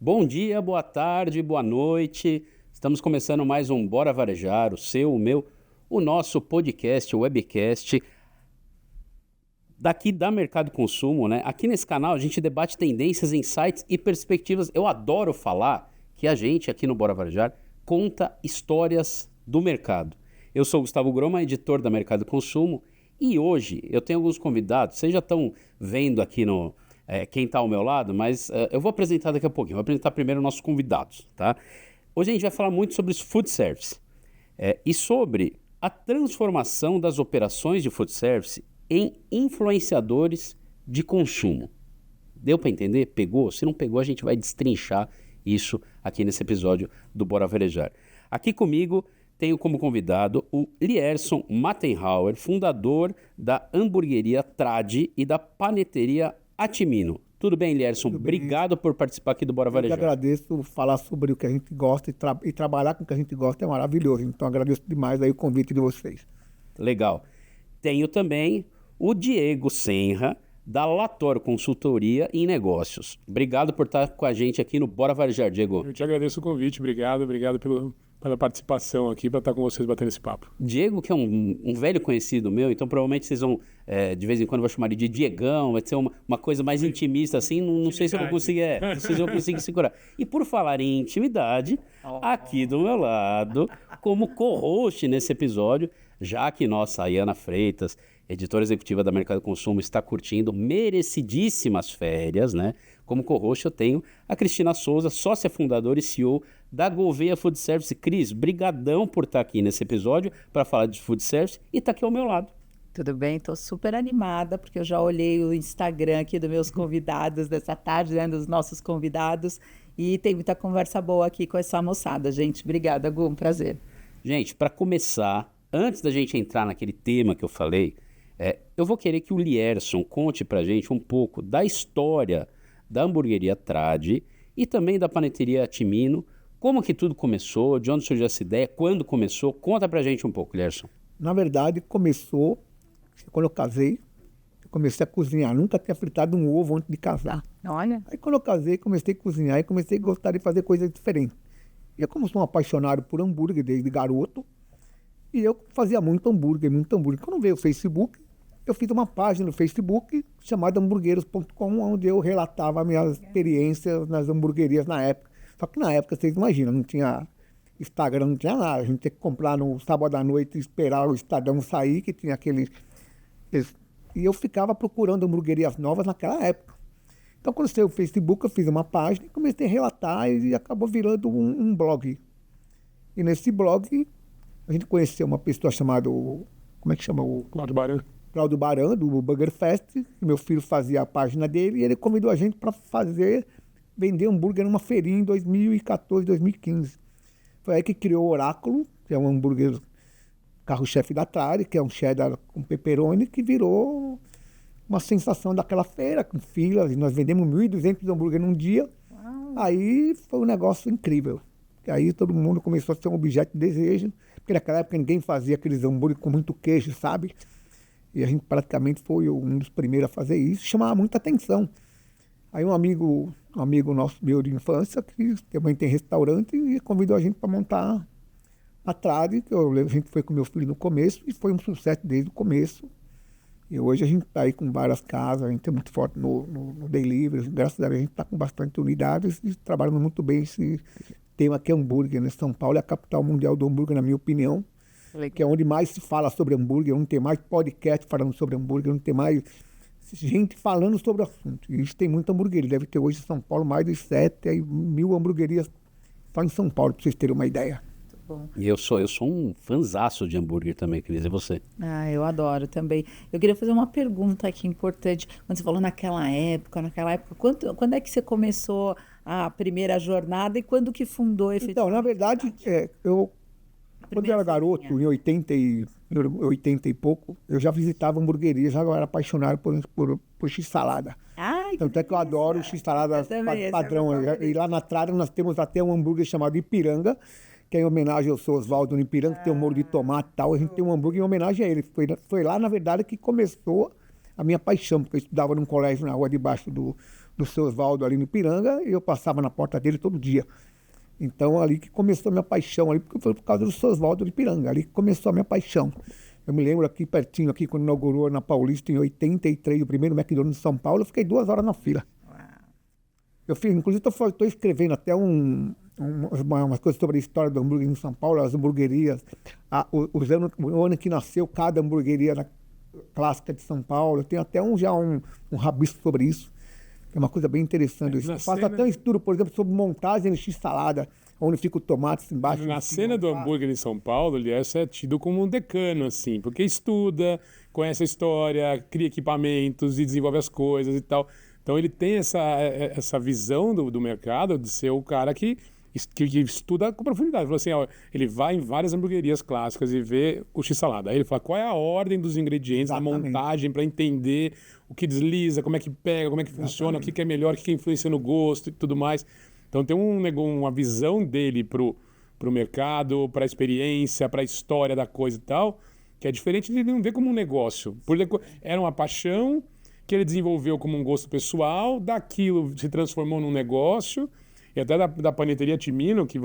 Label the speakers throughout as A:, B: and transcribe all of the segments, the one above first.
A: Bom dia, boa tarde, boa noite. Estamos começando mais um Bora Varejar, o seu, o meu, o nosso podcast, o webcast daqui da Mercado Consumo, né? Aqui nesse canal a gente debate tendências, insights e perspectivas. Eu adoro falar que a gente aqui no Bora Varejar conta histórias do mercado. Eu sou o Gustavo Groma, editor da Mercado Consumo, e hoje eu tenho alguns convidados. Vocês já estão vendo aqui no quem está ao meu lado, mas eu vou apresentar daqui a pouquinho. Vou apresentar primeiro nossos convidados, tá? Hoje a gente vai falar muito sobre os food service e sobre a transformação das operações de food service em influenciadores de consumo. Deu para entender? Pegou? Se não pegou, a gente vai destrinchar isso aqui nesse episódio do Bora Varejar. Aqui comigo tenho como convidado o Lierson Mattenhauer, fundador da hamburgueria Tradi e da paneteria Atimino. Tudo bem, Lierson?
B: Tudo bem.
A: Obrigado por participar aqui do Bora Varejar.
B: Eu que agradeço falar sobre o que a gente gosta e trabalhar com o que a gente gosta é maravilhoso. Então agradeço demais aí o convite de vocês.
A: Legal. Tenho também o Diego Senra, da Lator Consultoria em Negócios. Obrigado por estar com a gente aqui no Bora Varejar, Diego.
C: Eu te agradeço o convite, obrigado pela participação aqui, para estar com vocês batendo esse papo.
A: Diego, que é um velho conhecido meu, então provavelmente vocês vão, de vez em quando, eu vou chamar ele de Diegão, vai ser uma coisa mais intimista assim, não sei se eu vou conseguir, não sei se eu vou conseguir segurar. E por falar em intimidade, aqui do meu lado, como co-host nesse episódio, já que nossa Ayana Freitas, editora executiva da Mercado Consumo, está curtindo merecidíssimas férias, né? Como co-host eu tenho a Cristina Souza, sócia fundadora e CEO da Gouveia Food Service. Cris, brigadão por estar aqui nesse episódio para falar de food service e está aqui ao meu lado.
D: Tudo bem, estou super animada, porque eu já olhei o Instagram aqui dos meus convidados dessa tarde, né, dos nossos convidados, e tem muita conversa boa aqui com essa moçada, gente. Obrigada, Gu, um prazer.
A: Gente, para começar, antes da gente entrar naquele tema que eu falei, eu vou querer que o Lierson conte pra gente um pouco da história da hamburgueria Tradi e também da paneteria Atimino, como que tudo começou, de onde surgiu essa ideia, quando começou. Conta pra gente um pouco, Lierson.
B: Na verdade, começou quando eu casei. Eu comecei a cozinhar. Nunca tinha fritado um ovo antes de casar.
D: Olha.
B: Aí quando eu casei, comecei a cozinhar e comecei a gostar de fazer coisas diferentes. E eu, como sou um apaixonado por hambúrguer desde garoto, e eu fazia muito hambúrguer. Quando veio o Facebook, eu fiz uma página no Facebook chamada hamburgueiros.com, onde eu relatava minhas experiências nas hamburguerias na época. Só que na época, vocês imaginam, não tinha Instagram, não tinha nada. A gente tinha que comprar no sábado à noite e esperar o Estadão sair, que tinha aqueles... E eu ficava procurando hamburguerias novas naquela época. Então, quando saiu o Facebook, eu fiz uma página e comecei a relatar e acabou virando um blog. E nesse blog, a gente conheceu uma pessoa chamada... Como é que chama?
C: Cláudio Baran.
B: Cláudio Baran, do Burger Fest, que meu filho fazia a página dele, e ele convidou a gente para vender hambúrguer numa feirinha em 2014, 2015. Foi aí que criou o Oráculo, que é um hambúrguer carro-chefe da Tradi, que é um cheddar com pepperoni, que virou uma sensação daquela feira, com filas, e nós vendemos 1.200 hambúrguer num dia. Uau. Aí foi um negócio incrível. E aí todo mundo começou a ser um objeto de desejo, porque naquela época ninguém fazia aqueles hambúrguer com muito queijo, sabe? E a gente praticamente foi um dos primeiros a fazer isso, chamava muita atenção. Aí um amigo nosso, meu de infância, que também tem restaurante, e convidou a gente para montar a Tradi, que a gente foi com meu filho no começo, e foi um sucesso desde o começo. E hoje a gente está aí com várias casas, a gente é muito forte no delivery, graças a Deus a gente está com bastante unidades e trabalhando muito bem esse tema que é hambúrguer, né? São Paulo é a capital mundial do hambúrguer, na minha opinião. Legal. Que é onde mais se fala sobre hambúrguer, onde tem mais podcast falando sobre hambúrguer, onde tem mais gente falando sobre o assunto. E isso tem muita hamburgueria. Deve ter hoje em São Paulo mais de 7.000 hamburguerias só em São Paulo, para vocês terem uma ideia.
D: Muito bom.
A: E eu sou um fanzaço de hambúrguer também, Cris, e você?
D: Eu adoro também. Eu queria fazer uma pergunta aqui importante. Quando você falou naquela época, quando é que você começou a primeira jornada e quando que fundou efetivamente?
B: Então, na verdade, quando eu era garoto, em 80 e pouco, eu já visitava hamburguerias, já eu era apaixonado por x-salada. Tanto é que eu adoro o x-salada padrão. E lá na Tradi nós temos até um hambúrguer chamado Ipiranga, que é em homenagem ao seu Oswaldo no Ipiranga, que tem um molho de tomate e tal. A gente tem um hambúrguer em homenagem a ele. Foi lá, na verdade, que começou a minha paixão, porque eu estudava num colégio na rua debaixo do do seu Oswaldo ali no Ipiranga, e eu passava na porta dele todo dia. Então, ali que começou a minha paixão, ali, porque foi por causa do seu Oswaldo do Ipiranga, ali que começou a minha paixão. Eu me lembro aqui pertinho, aqui, quando inaugurou na Paulista, em 83, o primeiro McDonald's de São Paulo, eu fiquei 2 horas na fila. Eu fiz, inclusive, estou escrevendo até umas coisas sobre a história do hambúrguer em São Paulo, as hamburguerias, o ano que nasceu cada hamburgueria clássica de São Paulo. Eu tenho até um rabisco sobre isso, que é uma coisa bem interessante. Eu faço até um estudo, por exemplo, sobre montagem de X-salada, onde fica o tomate embaixo.
C: Na cena do hambúrguer em São Paulo, ele é tido como um decano, assim, porque estuda, conhece a história, cria equipamentos e desenvolve as coisas e tal. Então ele tem essa visão do mercado de ser o cara que estuda com profundidade. Falou assim, ó, ele vai em várias hamburguerias clássicas e vê o X-salada. Aí ele fala qual é a ordem dos ingredientes,
B: Exatamente.
C: a montagem, para entender o que desliza, como é que pega, como é que funciona, o que é melhor, o que influencia no gosto e tudo mais. Então tem uma visão dele pro mercado, para a experiência, para a história da coisa e tal, que é diferente de ele não ver como um negócio. Era uma paixão que ele desenvolveu como um gosto pessoal, daquilo se transformou num negócio, e até da paneteria Timino, que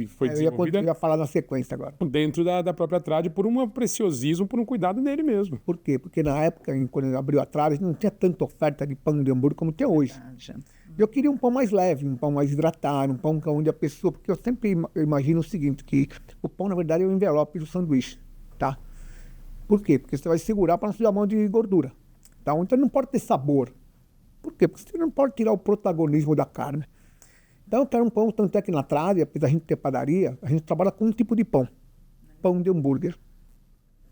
C: foi desenvolvida...
B: Eu ia falar na sequência agora.
C: Dentro da própria Trade, por um preciosismo, por um cuidado dele mesmo.
B: Por quê? Porque na época, quando abriu a Trade, não tinha tanta oferta de pão de hambúrguer como tem hoje. Eu queria um pão mais leve, um pão mais hidratado, um pão onde a pessoa... Porque eu sempre imagino o seguinte, que o pão, na verdade, é o envelope do sanduíche, tá? Por quê? Porque você vai segurar para não sujar a mão de gordura. Tá? Então não pode ter sabor. Por quê? Porque você não pode tirar o protagonismo da carne. Então eu quero um pão, tanto é que na Trade, apesar da gente ter padaria, a gente trabalha com um tipo de pão. Pão de hambúrguer.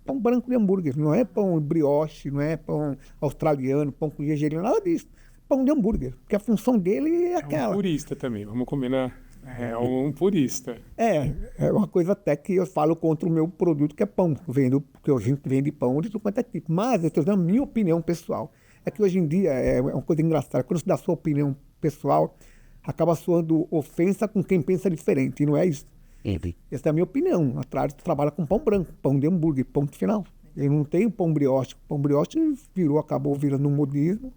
B: Pão branco de hambúrguer. Não é pão brioche, não é pão australiano, pão com gergelim, nada disso. Pão de hambúrguer. Porque a função dele é aquela.
C: É um purista também, vamos combinar. É um purista.
B: É uma coisa até que eu falo contra o meu produto, que é pão. Porque a gente vende pão de tudo quanto é tipo. Mas eu estou dando a minha opinião pessoal. É que hoje em dia é uma coisa engraçada. Quando você dá a sua opinião pessoal, acaba soando ofensa com quem pensa diferente. E não é isso. Essa é a minha opinião. Atrás tu trabalha com pão branco, pão de hambúrguer, ponto final. E não tem pão brioche. Pão brioche acabou virando um modismo.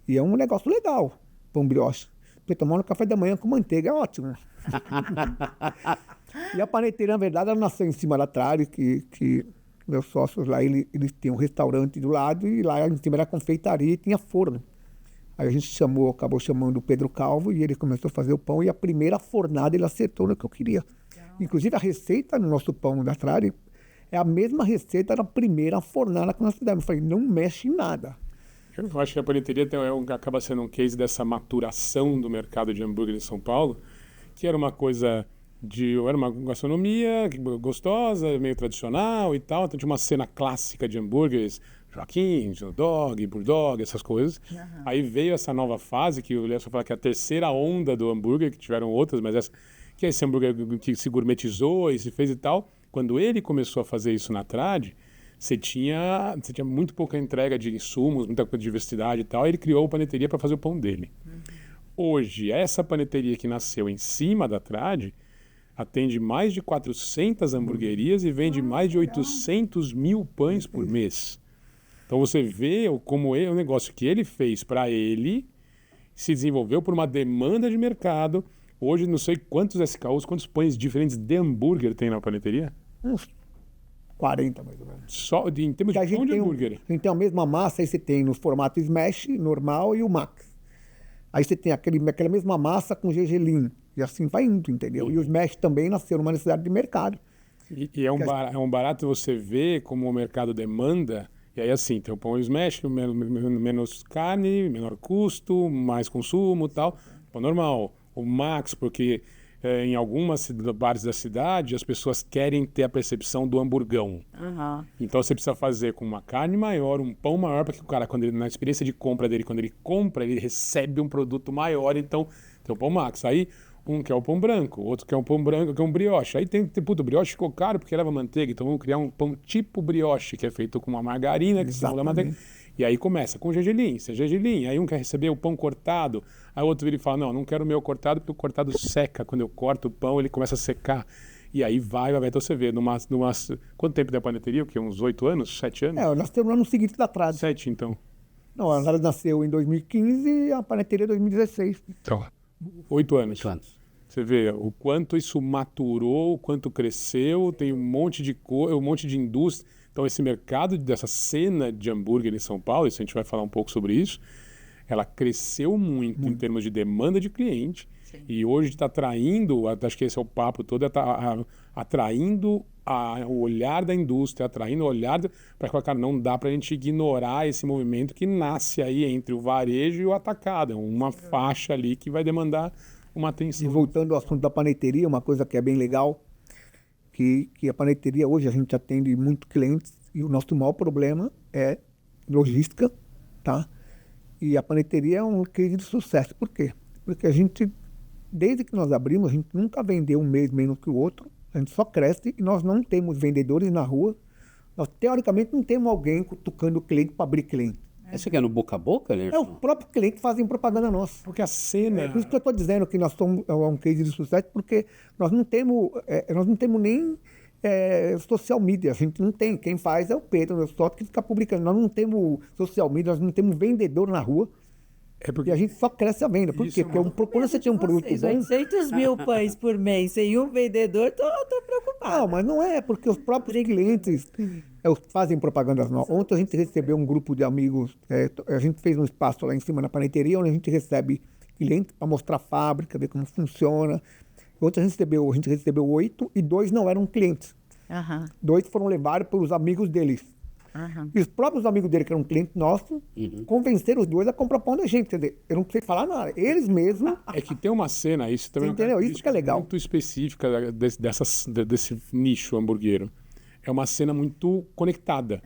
B: E é um negócio legal, pão brioche. Porque tomar no café da manhã com manteiga é ótimo. E a paneteria, na verdade, ela nasceu em cima da Trade, que meus sócios lá, eles tinham um restaurante do lado, e lá em cima era confeitaria e tinha forno. Aí a gente acabou chamando o Pedro Calvo, e ele começou a fazer o pão, e a primeira fornada ele acertou no que eu queria. Inclusive a receita no nosso pão da Trade é a mesma receita da primeira fornada que nós fizemos. Eu falei, não mexe em nada.
C: Eu acho que a paneteria acaba sendo um case dessa maturação do mercado de hambúrguer em São Paulo, que era uma coisa era uma gastronomia gostosa, meio tradicional e tal. Então tinha uma cena clássica de hambúrgueres, Joaquim, Dog, Bulldog, essas coisas. Uhum. Aí veio essa nova fase, que o Léo fala que é a terceira onda do hambúrguer, que tiveram outras, mas que é esse hambúrguer que se gourmetizou e se fez e tal. Quando ele começou a fazer isso na Trade, você tinha muito pouca entrega de insumos, muita diversidade e tal, e ele criou a paneteria para fazer o pão dele. Uhum. Hoje, essa paneteria que nasceu em cima da Trade atende mais de 400 hamburguerias e vende mais de 800 mil pães por mês. Então você vê como o negócio que ele fez para ele se desenvolveu por uma demanda de mercado. Hoje, não sei quantos SKUs, quantos pães diferentes de hambúrguer tem na paneteria?
B: Uns 40, mais ou menos.
C: Só em termos de pão de hambúrguer?
B: A gente tem a mesma massa, aí você tem no formato Smash, normal e o Max. Aí você tem aquela mesma massa com gergelim. E assim vai indo, entendeu? Sim. E o Smash também nasceu numa necessidade de mercado.
C: E é um barato você ver como o mercado demanda. E aí assim, tem o pão Smash, menos carne, menor custo, mais consumo e tal. Pão normal. O Max, porque em algumas bares da cidade as pessoas querem ter a percepção do hamburgão. Uhum. Então você precisa fazer com uma carne maior, um pão maior, para que o cara, na experiência de compra dele, quando ele compra, ele recebe um produto maior. Então tem o pão Max. Aí um quer o pão branco, outro quer um pão branco, que é um brioche. Aí puto, o brioche ficou caro porque leva manteiga, então vamos criar um pão tipo brioche, que é feito com uma margarina, que simula manteiga. E aí começa com gergelim, aí um quer receber o pão cortado, aí o outro vira e fala, não quero o meu cortado, porque o cortado seca, quando eu corto o pão ele começa a secar. E aí vai, então você vê, quanto tempo da paneteria? O quê? Uns 8 anos? 7 anos?
B: Nós temos no ano seguinte da Trade.
C: 7, então.
B: Não, a Andrade nasceu em 2015 e a Paneteria em 2016.
C: Então, 8 anos.
A: 8 anos.
C: Você vê o quanto isso maturou, o quanto cresceu, tem um monte de indústria. Então, esse mercado dessa cena de hambúrguer em São Paulo, isso a gente vai falar um pouco sobre isso, ela cresceu muito em termos de demanda de cliente.
D: Sim.
C: E hoje está atraindo, acho que esse é o papo todo, atraindo o olhar da indústria, atraindo o olhar para falar, cara, não dá para a gente ignorar esse movimento que nasce aí entre o varejo e o atacado. É uma faixa ali que vai demandar uma
B: E
C: atenção.
B: voltando ao assunto da paneteria, uma coisa que é bem legal, que a paneteria hoje a gente atende muito clientes e o nosso maior problema é logística, tá? E a paneteria é um case de sucesso. Por quê? Porque a gente, desde que nós abrimos, a gente nunca vendeu um mês menos que o outro, a gente só cresce e nós não temos vendedores na rua. Nós, teoricamente, não temos alguém cutucando o cliente para abrir cliente.
A: Esse aqui é no boca a boca, né?
B: É o próprio cliente que fazem propaganda nossa.
C: Porque a cena...
B: É por isso que eu estou dizendo que nós somos um case de sucesso, porque nós não temos nem social media. A gente não tem. Quem faz é o Pedro, meu sócio, que fica publicando. Nós não temos social media, nós não temos vendedor na rua.
C: É porque
B: E a gente só cresce a venda. Por
C: Isso
B: quê?
C: é uma-
B: Porque quando você tem um produto
D: Vocês,
B: bom...
D: 800 mil pães por mês sem um vendedor, tô preocupada.
B: Não, mas não é, porque os próprios clientes fazem propagandas novas. Ontem a gente recebeu um grupo de amigos, a gente fez um espaço lá em cima na paneteria, onde a gente recebe clientes para mostrar a fábrica, ver como funciona. Ontem a gente recebeu 8 e 2 não eram clientes.
D: Aham,
B: 2 foram levados pelos amigos deles.
D: aham.
B: E os próprios amigos dele, que eram clientes nossos, convenceram os 2 a comprar pão da gente. Quer dizer, eu não precisei falar nada. Eles mesmos...
C: É que tem uma cena, isso também
B: Você entendeu? Isso que é legal.
C: muito específica desse nicho hamburguero. É uma cena muito conectada.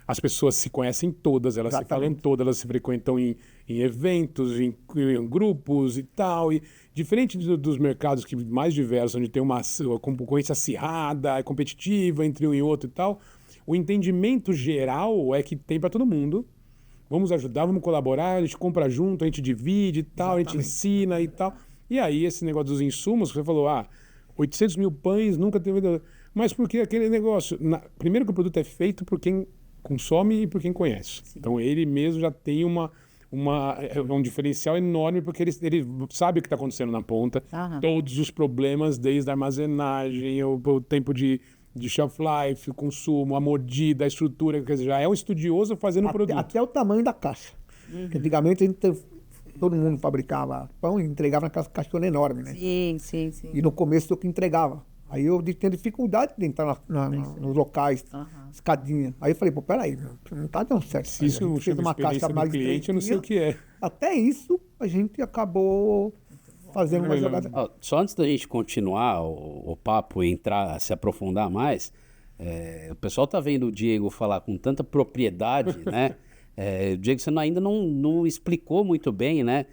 C: As pessoas se conhecem todas, elas se falam todas, elas se frequentam em eventos, em grupos e tal. E diferente dos mercados que mais diversos, onde tem uma concorrência acirrada, é competitiva entre um e outro e tal, o entendimento geral é que tem para todo mundo. Vamos ajudar, vamos colaborar, a gente compra junto, a gente divide e tal, a gente ensina e tal. E aí esse negócio dos insumos, você falou, 800 mil pães, nunca teve... Mas por que aquele negócio? Primeiro que o produto é feito por quem consome e por quem conhece. Sim. Então ele mesmo já tem um diferencial enorme, porque ele sabe o que está acontecendo na ponta, todos os problemas, desde a armazenagem, o tempo de shelf life, o consumo, a mordida, a estrutura, quer dizer, já é um estudioso fazendo o produto.
B: Até o tamanho da caixa. Antigamente todo mundo fabricava pão e entregava naquelas caixonas enormes, né?
D: Sim.
B: E no começo eu que entregava. Aí eu tinha dificuldade de entrar nos locais, escadinha. Aí eu falei, peraí, não tá dando certo.
C: Se isso não chama experiência do cliente, eu não sei o que é.
B: Até isso, a gente acabou fazendo uma jogada.
A: Só antes da gente continuar o papo e entrar, se aprofundar mais, o pessoal tá vendo o Diego falar com tanta propriedade, né? Diego, você ainda não explicou muito bem, né?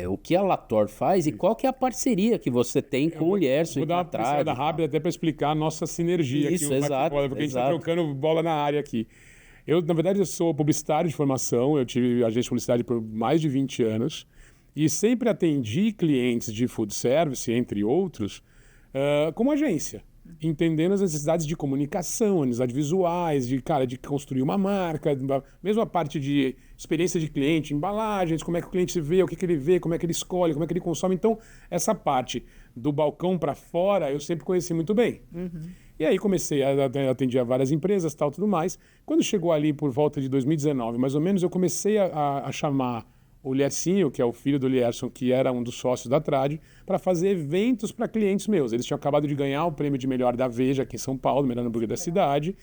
A: O que a Lator faz e qual que é a parceria que você tem com o Lierson.
C: Vou dar uma pincelada rápida até para explicar a nossa sinergia
A: isso,
C: aqui.
A: Exato,
C: porque a gente está trocando bola na área aqui. Na verdade, eu sou publicitário de formação, eu tive agência de publicidade por mais de 20 anos e sempre atendi clientes de food service, entre outros, como agência, entendendo as necessidades de comunicação, necessidades visuais, de construir uma marca, mesmo a parte de experiência de cliente, embalagens, como é que o cliente vê, o que ele vê, como é que ele escolhe, como é que ele consome. Então, essa parte do balcão para fora, eu sempre conheci muito bem. E aí comecei a atender várias empresas, tal, tudo mais. Quando chegou ali por volta de 2019, mais ou menos, eu comecei a chamar o Liercinho, que é o filho do Lierson, que era um dos sócios da Trade, para fazer eventos para clientes meus. Eles tinham acabado de ganhar o prêmio de melhor da Veja aqui em São Paulo, melhor hambúrguer da cidade.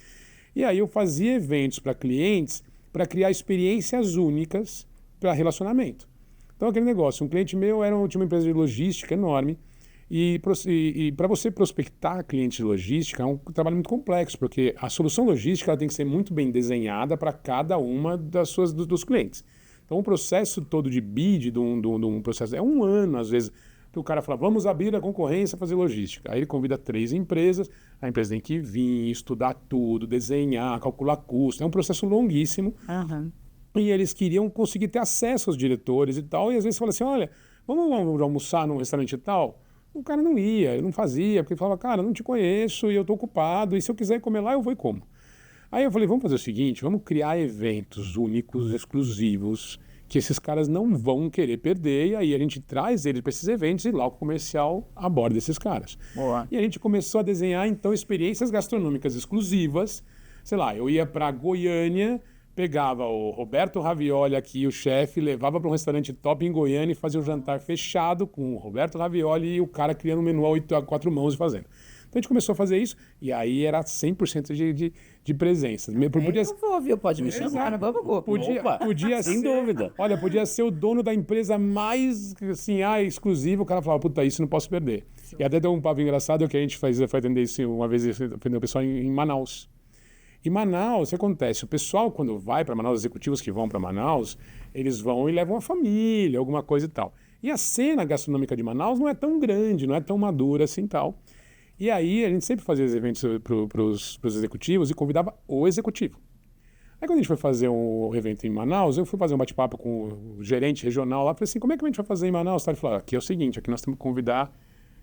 C: E aí eu fazia eventos para clientes para criar experiências únicas para relacionamento. Então aquele negócio, um cliente meu tinha uma empresa de logística enorme e para você prospectar cliente de logística é um trabalho muito complexo, porque a solução logística ela tem que ser muito bem desenhada para cada uma dos clientes. Então, o processo todo de bid, de um processo, é 1 ano, às vezes, que o cara fala, vamos abrir a concorrência, fazer logística. Aí ele convida 3 empresas, a empresa tem que vir, estudar tudo, desenhar, calcular custo. É um processo longuíssimo. E eles queriam conseguir ter acesso aos diretores e tal. E às vezes fala assim, olha, vamos almoçar num restaurante e tal? O cara não ia, ele não fazia, porque ele falava, cara, não te conheço e eu estou ocupado. E se eu quiser ir comer lá, eu vou e como. Aí eu falei, vamos fazer o seguinte, vamos criar eventos únicos, exclusivos, que esses caras não vão querer perder, e aí a gente traz eles para esses eventos e lá o comercial aborda esses caras.
D: Boa.
C: E a gente começou a desenhar, então, experiências gastronômicas exclusivas. Sei lá, eu ia para Goiânia, pegava o Roberto Ravioli aqui, o chefe, levava para um restaurante top em Goiânia e fazia um jantar fechado com o Roberto Ravioli e o cara criando um menu a 4 mãos e fazendo. Então a gente começou a fazer isso e aí era 100% de presença.
D: Eu vou, viu? Pode me chamar, vamos, Gu.
C: Podia
A: sem
C: ser,
A: dúvida.
C: Olha, podia ser o dono da empresa mais, assim, exclusivo. O cara falava, puta, isso não posso perder. E até deu um papo engraçado que a gente foi atender isso uma vez, atender o pessoal em Manaus. Em Manaus, o que acontece? O pessoal, quando vai para Manaus, os executivos que vão para Manaus, eles vão e levam a família, alguma coisa e tal. E a cena gastronômica de Manaus não é tão grande, não é tão madura assim e tal. E aí a gente sempre fazia os eventos para os executivos e convidava o executivo. Aí quando a gente foi fazer um evento em Manaus, eu fui fazer um bate-papo com o gerente regional lá, falei assim, como é que a gente vai fazer em Manaus? Ele falou, aqui é o seguinte, aqui nós temos que convidar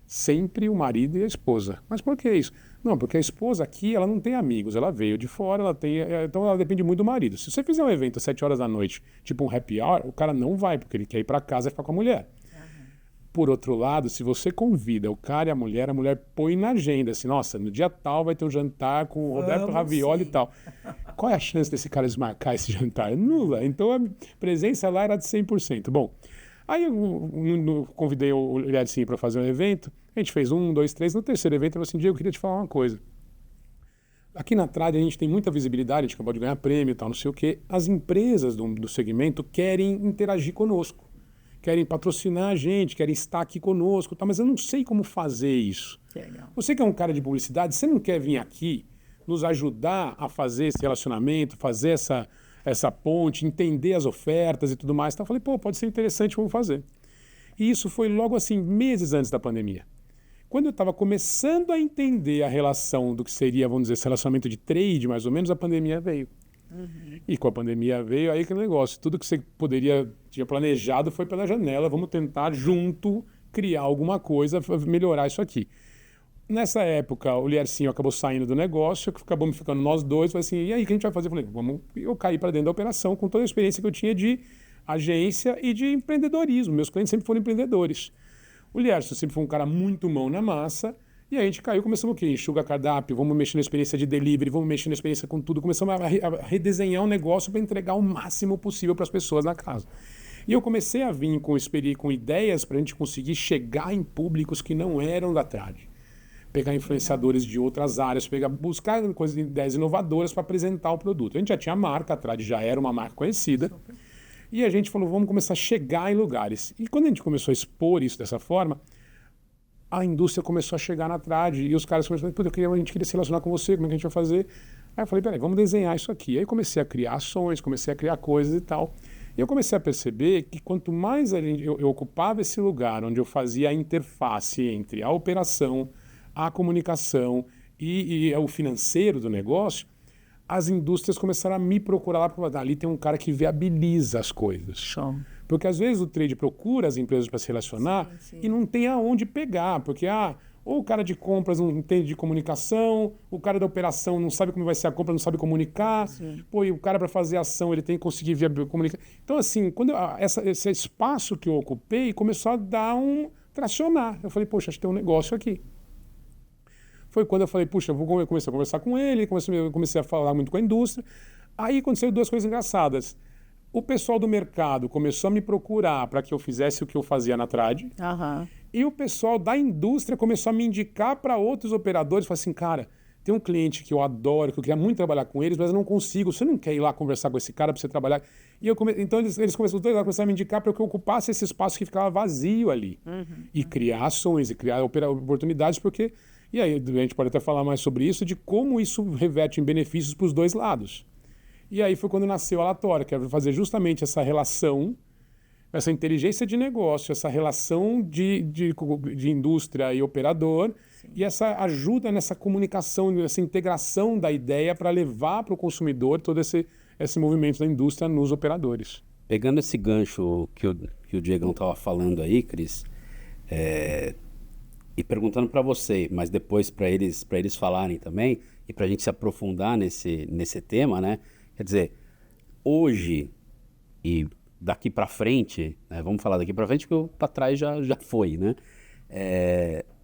C: sempre o marido e a esposa. Mas por que isso? Não, porque a esposa aqui, ela não tem amigos, ela veio de fora, então ela depende muito do marido. Se você fizer um evento às 7 horas da noite, tipo um happy hour, o cara não vai, porque ele quer ir para casa e ficar com a mulher. Por outro lado, se você convida o cara e a mulher põe na agenda, assim, nossa, no dia tal vai ter um jantar com o Roberto Ravioli e tal. Qual é a chance desse cara desmarcar esse jantar? Nula. Então a presença lá era de 100%. Bom, aí eu convidei o Liercinho para fazer um evento, a gente fez 1, 2, 3, no terceiro evento eu falei assim, Diego, eu queria te falar uma coisa. Aqui na Trade a gente tem muita visibilidade, a gente acabou de ganhar prêmio e tal, não sei o quê. As empresas do segmento querem interagir conosco. Querem patrocinar a gente, querem estar aqui conosco, tá? Mas eu não sei como fazer isso.
D: Legal.
C: Você que é um cara de publicidade, você não quer vir aqui nos ajudar a fazer esse relacionamento, fazer essa ponte, entender as ofertas e tudo mais? Então eu falei, pode ser interessante, vamos fazer. E isso foi logo assim, meses antes da pandemia. Quando eu estava começando a entender a relação do que seria, vamos dizer, esse relacionamento de trade, mais ou menos, a pandemia veio. E com a pandemia veio aí aquele negócio. Tudo que você tinha planejado foi pela janela. Vamos tentar junto criar alguma coisa, melhorar isso aqui. Nessa época, o Liercinho acabou saindo do negócio, acabamos ficando nós dois. Falei assim, e aí, o que a gente vai fazer? Eu falei, eu caí para dentro da operação com toda a experiência que eu tinha de agência e de empreendedorismo. Meus clientes sempre foram empreendedores. O Lierson sempre foi um cara muito mão na massa. E aí a gente caiu, começamos o quê? Enxuga cardápio, vamos mexer na experiência de delivery, vamos mexer na experiência com tudo. Começamos a redesenhar um negócio para entregar o máximo possível para as pessoas na casa. E eu comecei a vir com ideias para a gente conseguir chegar em públicos que não eram da Trade. Pegar influenciadores de outras áreas, buscar ideias inovadoras para apresentar o produto. A gente já tinha marca, a Trade já era uma marca conhecida. E a gente falou, vamos começar a chegar em lugares. E quando a gente começou a expor isso dessa forma, a indústria começou a chegar na Trade e os caras começaram a dizer, a gente queria se relacionar com você, como é que a gente vai fazer? Aí eu falei, peraí, vamos desenhar isso aqui. Aí comecei a criar ações, comecei a criar coisas e tal. E eu comecei a perceber que quanto mais eu ocupava esse lugar onde eu fazia a interface entre a operação, a comunicação e o financeiro do negócio, as indústrias começaram a me procurar lá, porque ali tem um cara que viabiliza as coisas.
D: Show.
C: Porque às vezes o trade procura as empresas para se relacionar e não tem aonde pegar, porque ou o cara de compras não entende de comunicação, o cara da operação não sabe como vai ser a compra, não sabe comunicar, e o cara para fazer ação ele tem que conseguir comunicar. Então assim, quando esse espaço que eu ocupei começou a dar tracionar. Eu falei, poxa, acho que tem um negócio aqui. Foi quando eu falei, puxa, eu comecei a conversar com ele, comecei a falar muito com a indústria. Aí aconteceram duas coisas engraçadas. O pessoal do mercado começou a me procurar para que eu fizesse o que eu fazia na Trade. E o pessoal da indústria começou a me indicar para outros operadores. Falei assim, cara, tem um cliente que eu adoro, que eu queria muito trabalhar com eles, mas eu não consigo. Você não quer ir lá conversar com esse cara para você trabalhar? Então eles começaram a me indicar para que eu ocupasse esse espaço que ficava vazio ali. E criar ações, e criar oportunidades, porque... E aí a gente pode até falar mais sobre isso, de como isso reverte em benefícios para os dois lados. E aí foi quando nasceu a Alatora, que era fazer justamente essa relação, essa inteligência de negócio, essa relação de indústria e operador, e essa ajuda nessa comunicação, essa integração da ideia para levar para o consumidor todo esse movimento da indústria nos operadores.
A: Pegando esse gancho que o Diegão estava falando aí, Cris, e perguntando para você, mas depois para eles falarem também, e para a gente se aprofundar nesse tema, né? Quer dizer, hoje e daqui para frente, né? Vamos falar daqui para frente, porque para trás já foi, né?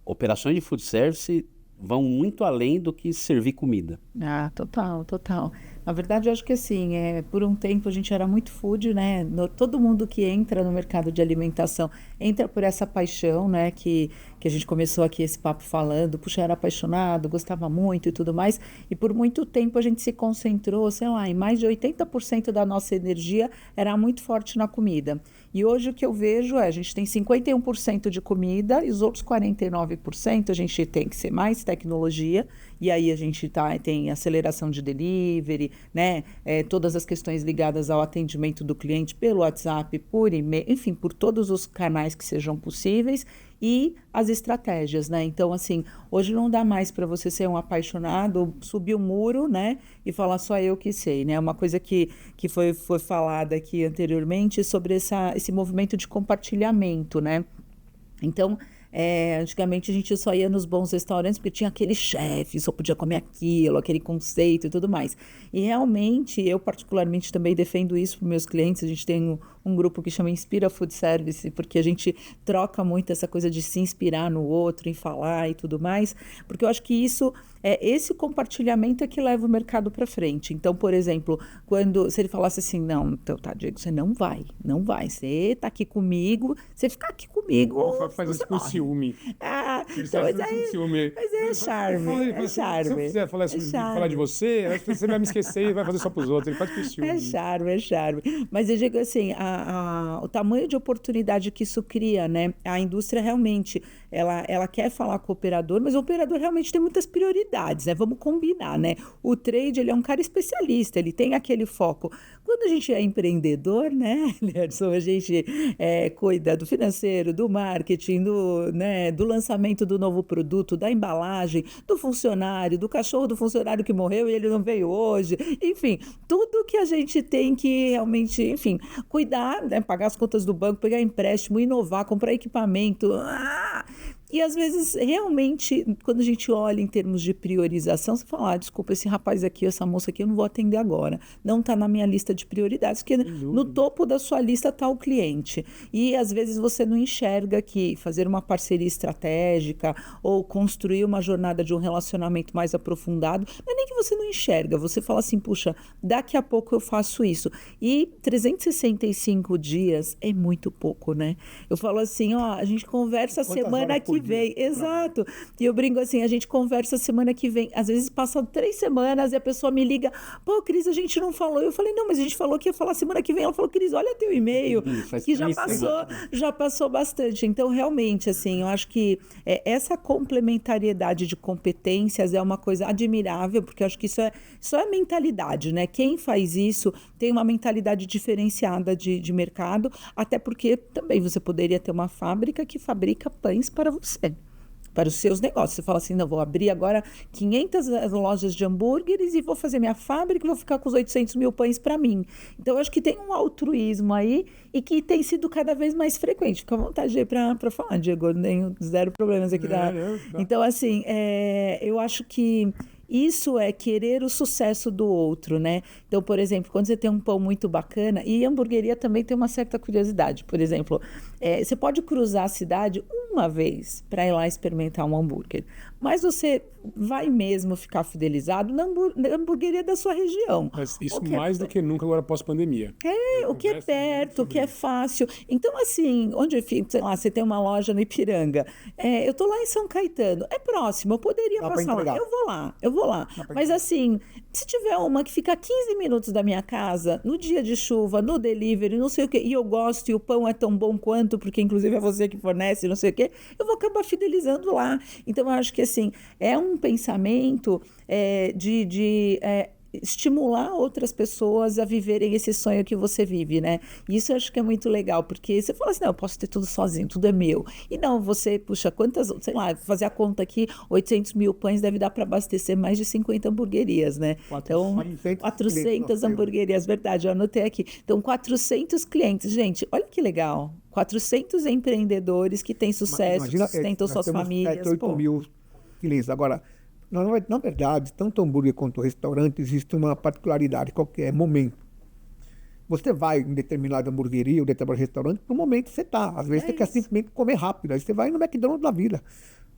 A: Operações de food service vão muito além do que servir comida.
D: Ah, total, total. Na verdade, eu acho que assim, por um tempo a gente era muito food, né? Todo mundo que entra no mercado de alimentação entra por essa paixão, né? Que a gente começou aqui esse papo falando, puxa, era apaixonado, gostava muito e tudo mais. E por muito tempo a gente se concentrou, sei lá, em mais de 80% da nossa energia era muito forte na comida. E hoje o que eu vejo a gente tem 51% de comida e os outros 49% a gente tem que ser mais tecnologia. E aí a gente tem aceleração de delivery, né? Todas as questões ligadas ao atendimento do cliente pelo WhatsApp, por e-mail, enfim, por todos os canais que sejam possíveis e as estratégias, né? Então, assim, hoje não dá mais para você ser um apaixonado, subir o muro, né? E falar só eu que sei, né? Uma coisa que foi falada aqui anteriormente sobre esse movimento de compartilhamento, né? Então, antigamente a gente só ia nos bons restaurantes porque tinha aquele chefe, só podia comer aquilo, aquele conceito e tudo mais. E realmente, eu particularmente também defendo isso para meus clientes. A gente tem um grupo que chama Inspira Food Service, porque a gente troca muito essa coisa de se inspirar no outro, em falar e tudo mais, porque eu acho que esse compartilhamento é que leva o mercado para frente. Então, por exemplo, se ele falasse assim, não, então tá, Diego, você não vai, você está aqui comigo, você ficar aqui comigo,
C: faz isso com ciúme.
D: Então, mas é charme, é charme.
C: Se eu quiser falar de você, você vai me esquecer e vai fazer só para os outros. Ele faz com ciúme.
D: É charme. Mas eu digo assim, o tamanho de oportunidade que isso cria, né? A indústria realmente, ela quer falar com o operador, mas o operador realmente tem muitas prioridades, né? Vamos combinar, né? O trade, ele é um cara especialista, ele tem aquele foco. Quando a gente é empreendedor, né, Lerson, a gente cuida do financeiro, do marketing, do lançamento do novo produto, da embalagem, do funcionário, do cachorro do funcionário que morreu e ele não veio hoje. Enfim, tudo que a gente tem que realmente, enfim, cuidar, né, pagar as contas do banco, pegar empréstimo, inovar, comprar equipamento. E às vezes, realmente, quando a gente olha em termos de priorização, você fala, desculpa, esse rapaz aqui, essa moça aqui, eu não vou atender agora. Não está na minha lista de prioridades, porque no topo da sua lista está o cliente. E às vezes você não enxerga que fazer uma parceria estratégica ou construir uma jornada de um relacionamento mais aprofundado, não é nem que você não enxerga, você fala assim, puxa, daqui a pouco eu faço isso. E 365 dias é muito pouco, né? Eu falo assim, a gente conversa semana que vem. Exato. E eu brinco assim, a gente conversa semana que vem. Às vezes passam 3 semanas e a pessoa me liga, pô, Cris, a gente não falou. Eu falei, não, mas a gente falou que ia falar semana que vem. Ela falou, Cris, olha teu e-mail, que já passou bastante. Então, realmente, assim, eu acho que essa complementariedade de competências é uma coisa admirável, porque eu acho que isso é mentalidade, né? Quem faz isso tem uma mentalidade diferenciada de mercado, até porque também você poderia ter uma fábrica que fabrica pães para você, para os seus negócios. Você fala assim, não, vou abrir agora 500 lojas de hambúrgueres e vou fazer minha fábrica e vou ficar com os 800 mil pães para mim. Então, eu acho que tem um altruísmo aí e que tem sido cada vez mais frequente. Fica à vontade aí para falar, Diego, eu tenho 0 problemas aqui. Então, assim, eu acho que isso é querer o sucesso do outro, né? Então, por exemplo, quando você tem um pão muito bacana, e a hamburgueria também tem uma certa curiosidade. Por exemplo, você pode cruzar a cidade uma vez para ir lá experimentar um hambúrguer, mas você vai mesmo ficar fidelizado na hamburgueria da sua região.
C: Mas isso mais do que nunca agora pós-pandemia.
D: O que é perto, o que é fácil. Então, assim, onde eu fico, sei lá, você tem uma loja no Ipiranga, eu tô lá em São Caetano, é próximo, eu poderia passar lá. Eu vou lá. Mas assim, se tiver uma que fica a 15 minutos da minha casa, no dia de chuva, no delivery, não sei o quê, e eu gosto, e o pão é tão bom quanto, porque inclusive é você que fornece, não sei o quê, eu vou acabar fidelizando lá. Então, eu acho que assim, é um pensamento de estimular outras pessoas a viverem esse sonho que você vive, né? E isso eu acho que é muito legal, porque você fala assim, não, eu posso ter tudo sozinho, tudo é meu. E não, você, puxa, quantas, sei lá, fazer a conta aqui, 800 mil pães deve dar para abastecer mais de 50 hamburguerias, né? 400 hamburguerias, verdade, eu anotei aqui. Então, 400 clientes, gente, olha que legal. 400 empreendedores que têm sucesso,
B: Imagina,
D: sustentam
B: nós
D: suas
B: temos
D: famílias.
B: 8
D: pô.
B: mil clientes. Agora, na verdade, tanto hambúrguer quanto restaurante, existe uma particularidade, qualquer momento. Você vai em determinada hamburgueria ou determinado restaurante, no momento você está. Às vezes você quer simplesmente comer rápido, aí você vai no McDonald's da vida.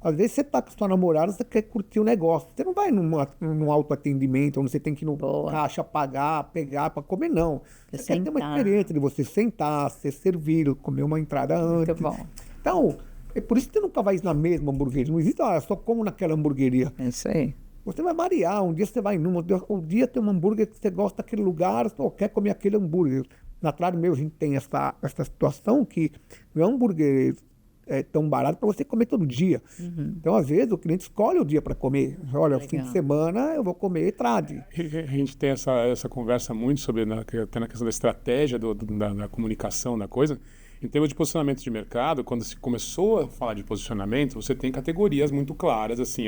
B: Às vezes você está com sua namorada, você quer curtir o negócio. Você não vai num autoatendimento, onde você tem que ir no
D: Boa.
B: caixa, pagar, pegar para comer, não.
D: Pra
B: Você quer ter uma
D: sentar.
B: experiência de você sentar, ser servido, comer uma entrada antes.
D: Muito bom.
B: Então, é por isso que você nunca vai na mesma hamburgueria. Não existe, só como naquela hamburgueria.
D: É isso aí.
B: Você vai variar. Um dia você vai numa, um dia tem um hambúrguer que você gosta daquele lugar, ou quer comer aquele hambúrguer. Na Claro Meu, a gente tem essa situação que não é um hambúrguer tão barato para você comer todo dia. Então, às vezes, o cliente escolhe o dia para comer. Olha, fim de
D: Legal.
B: semana eu vou comer trade.
C: A gente tem essa conversa muito sobre, até na questão da estratégia da comunicação da coisa. Em termos de posicionamento de mercado, quando se começou a falar de posicionamento, você tem categorias muito claras, assim,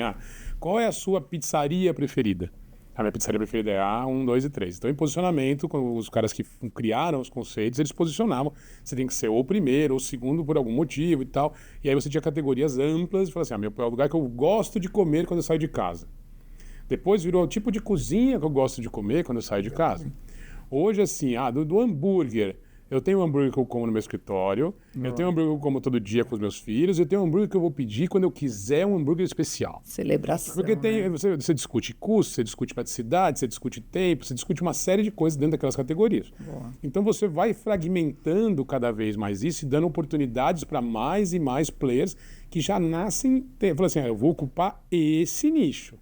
C: qual é a sua pizzaria preferida? A minha pizzaria preferida é A, 1, 2 e 3. Então, em posicionamento, os caras que criaram os conceitos, eles posicionavam, você tem que ser ou o primeiro ou o segundo por algum motivo e tal. E aí você tinha categorias amplas e falava assim, é o lugar que eu gosto de comer quando eu saio de casa. Depois virou o tipo de cozinha que eu gosto de comer quando eu saio de casa. Hoje, assim, do hambúrguer. Eu tenho um hambúrguer que eu como no meu escritório, eu tenho um hambúrguer que eu como todo dia com os meus filhos, eu tenho um hambúrguer que eu vou pedir quando eu quiser um hambúrguer especial.
D: Celebração.
C: Porque
D: né?
C: você discute custo, você discute praticidade, você discute tempo, você discute uma série de coisas dentro daquelas categorias.
D: Boa.
C: Então você vai fragmentando cada vez mais isso e dando oportunidades para mais e mais players que já nascem. Fala assim, eu vou ocupar esse nicho.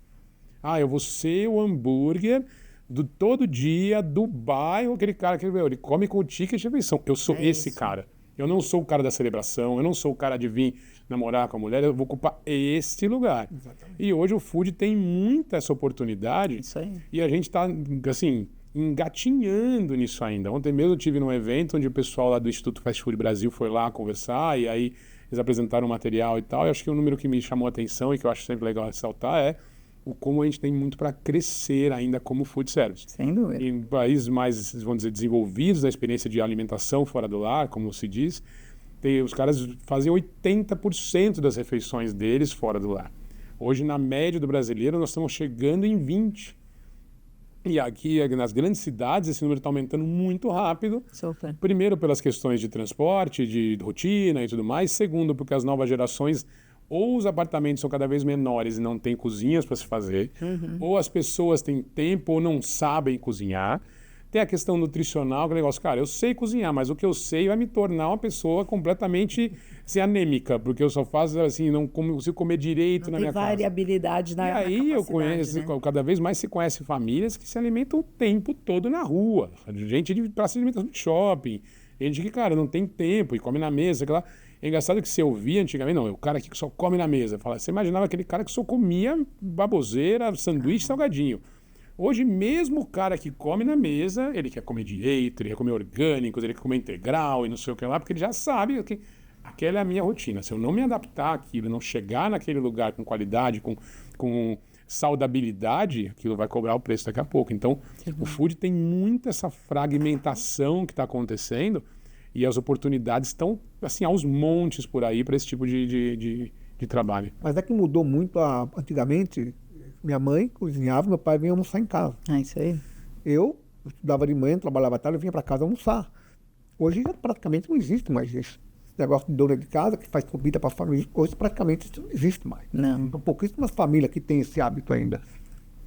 C: Eu vou ser o hambúrguer do todo dia, do bairro, aquele cara que ele come com o ticket de refeição. Eu sou esse cara. Eu não sou o cara da celebração, eu não sou o cara de vir namorar com a mulher, eu vou ocupar esse lugar. Exatamente. E hoje o food tem muita essa oportunidade.
D: Isso aí.
C: E a gente está, assim, engatinhando nisso ainda. Ontem mesmo eu estive num evento onde o pessoal lá do Instituto Fast Food Brasil foi lá conversar e aí eles apresentaram um material e tal. E acho que o número que me chamou a atenção e que eu acho sempre legal ressaltar é como a gente tem muito para crescer ainda como food service.
D: Sem dúvida.
C: Em países mais, vamos dizer, desenvolvidos na experiência de alimentação fora do lar, como se diz, os caras fazem 80% das refeições deles fora do lar. Hoje, na média do brasileiro, nós estamos chegando em 20%. E aqui, nas grandes cidades, esse número está aumentando muito rápido.
D: Super.
C: Primeiro, pelas questões de transporte, de rotina e tudo mais. Segundo, porque as novas gerações ou os apartamentos são cada vez menores e não tem cozinhas para se fazer, ou as pessoas têm tempo ou não sabem cozinhar. Tem a questão nutricional, que é o negócio, cara, eu sei cozinhar, mas o que eu sei vai me tornar uma pessoa completamente anêmica, porque eu só faço assim, não consigo comer direito na minha casa.
D: Tem variabilidade na
C: E aí eu conheço,
D: né?
C: cada vez mais se conhece famílias que se alimentam o tempo todo na rua. Gente de praça de alimentação de shopping, gente que, cara, não tem tempo e come na mesa, aquela... É engraçado que você ouvia antigamente, não, é o cara que só come na mesa. Você imaginava aquele cara que só comia baboseira, sanduíche, salgadinho. Hoje, mesmo o cara que come na mesa, ele quer comer direito, ele quer comer orgânicos, ele quer comer integral e não sei o que lá, porque ele já sabe que aquela é a minha rotina. Se eu não me adaptar àquilo, não chegar naquele lugar com qualidade, com saudabilidade, aquilo vai cobrar o preço daqui a pouco. Então, o food tem muita essa fragmentação que está acontecendo. E as oportunidades estão, assim, aos montes por aí para esse tipo de trabalho.
B: Mas é que mudou muito. Antigamente, minha mãe cozinhava, meu pai vinha almoçar em casa.
D: Isso aí.
B: Eu estudava de manhã, trabalhava à tarde, eu vinha para casa almoçar. Hoje já praticamente não existe mais isso. Esse negócio de dona de casa que faz comida para a família, hoje praticamente isso não existe mais.
D: Não.
B: São pouquíssimas famílias que têm esse hábito ainda.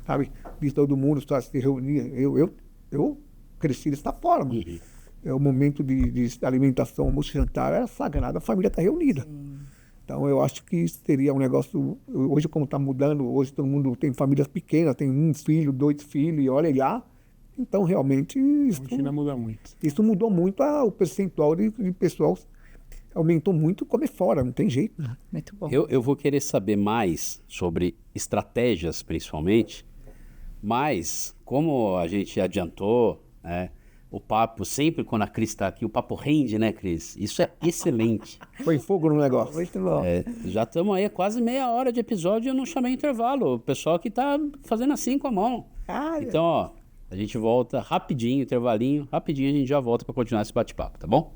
B: Sabe? De todo mundo só se reunir. Eu cresci dessa forma. É o momento de alimentação, almoço, jantar, era sagrado, a família está reunida. Então, eu acho que seria um negócio... Hoje, como está mudando, hoje todo mundo tem famílias pequenas, tem 1 filho, 2 filhos, e olha lá. Então, realmente, isso
C: muda muito.
B: Isso mudou muito o percentual de pessoal. Aumentou muito comer fora, não tem jeito.
D: Muito bom.
A: Eu vou querer saber mais sobre estratégias, principalmente, mas como a gente adiantou, né? O papo, sempre quando a Cris está aqui, o papo rende, né, Cris? Isso é excelente.
B: Põe fogo no negócio.
D: Muito bom.
A: Já estamos aí, quase meia hora de episódio e eu não chamei intervalo. O pessoal que está fazendo assim com a mão. Então, ó, a gente volta rapidinho, intervalinho, rapidinho a gente já volta para continuar esse bate-papo, tá bom?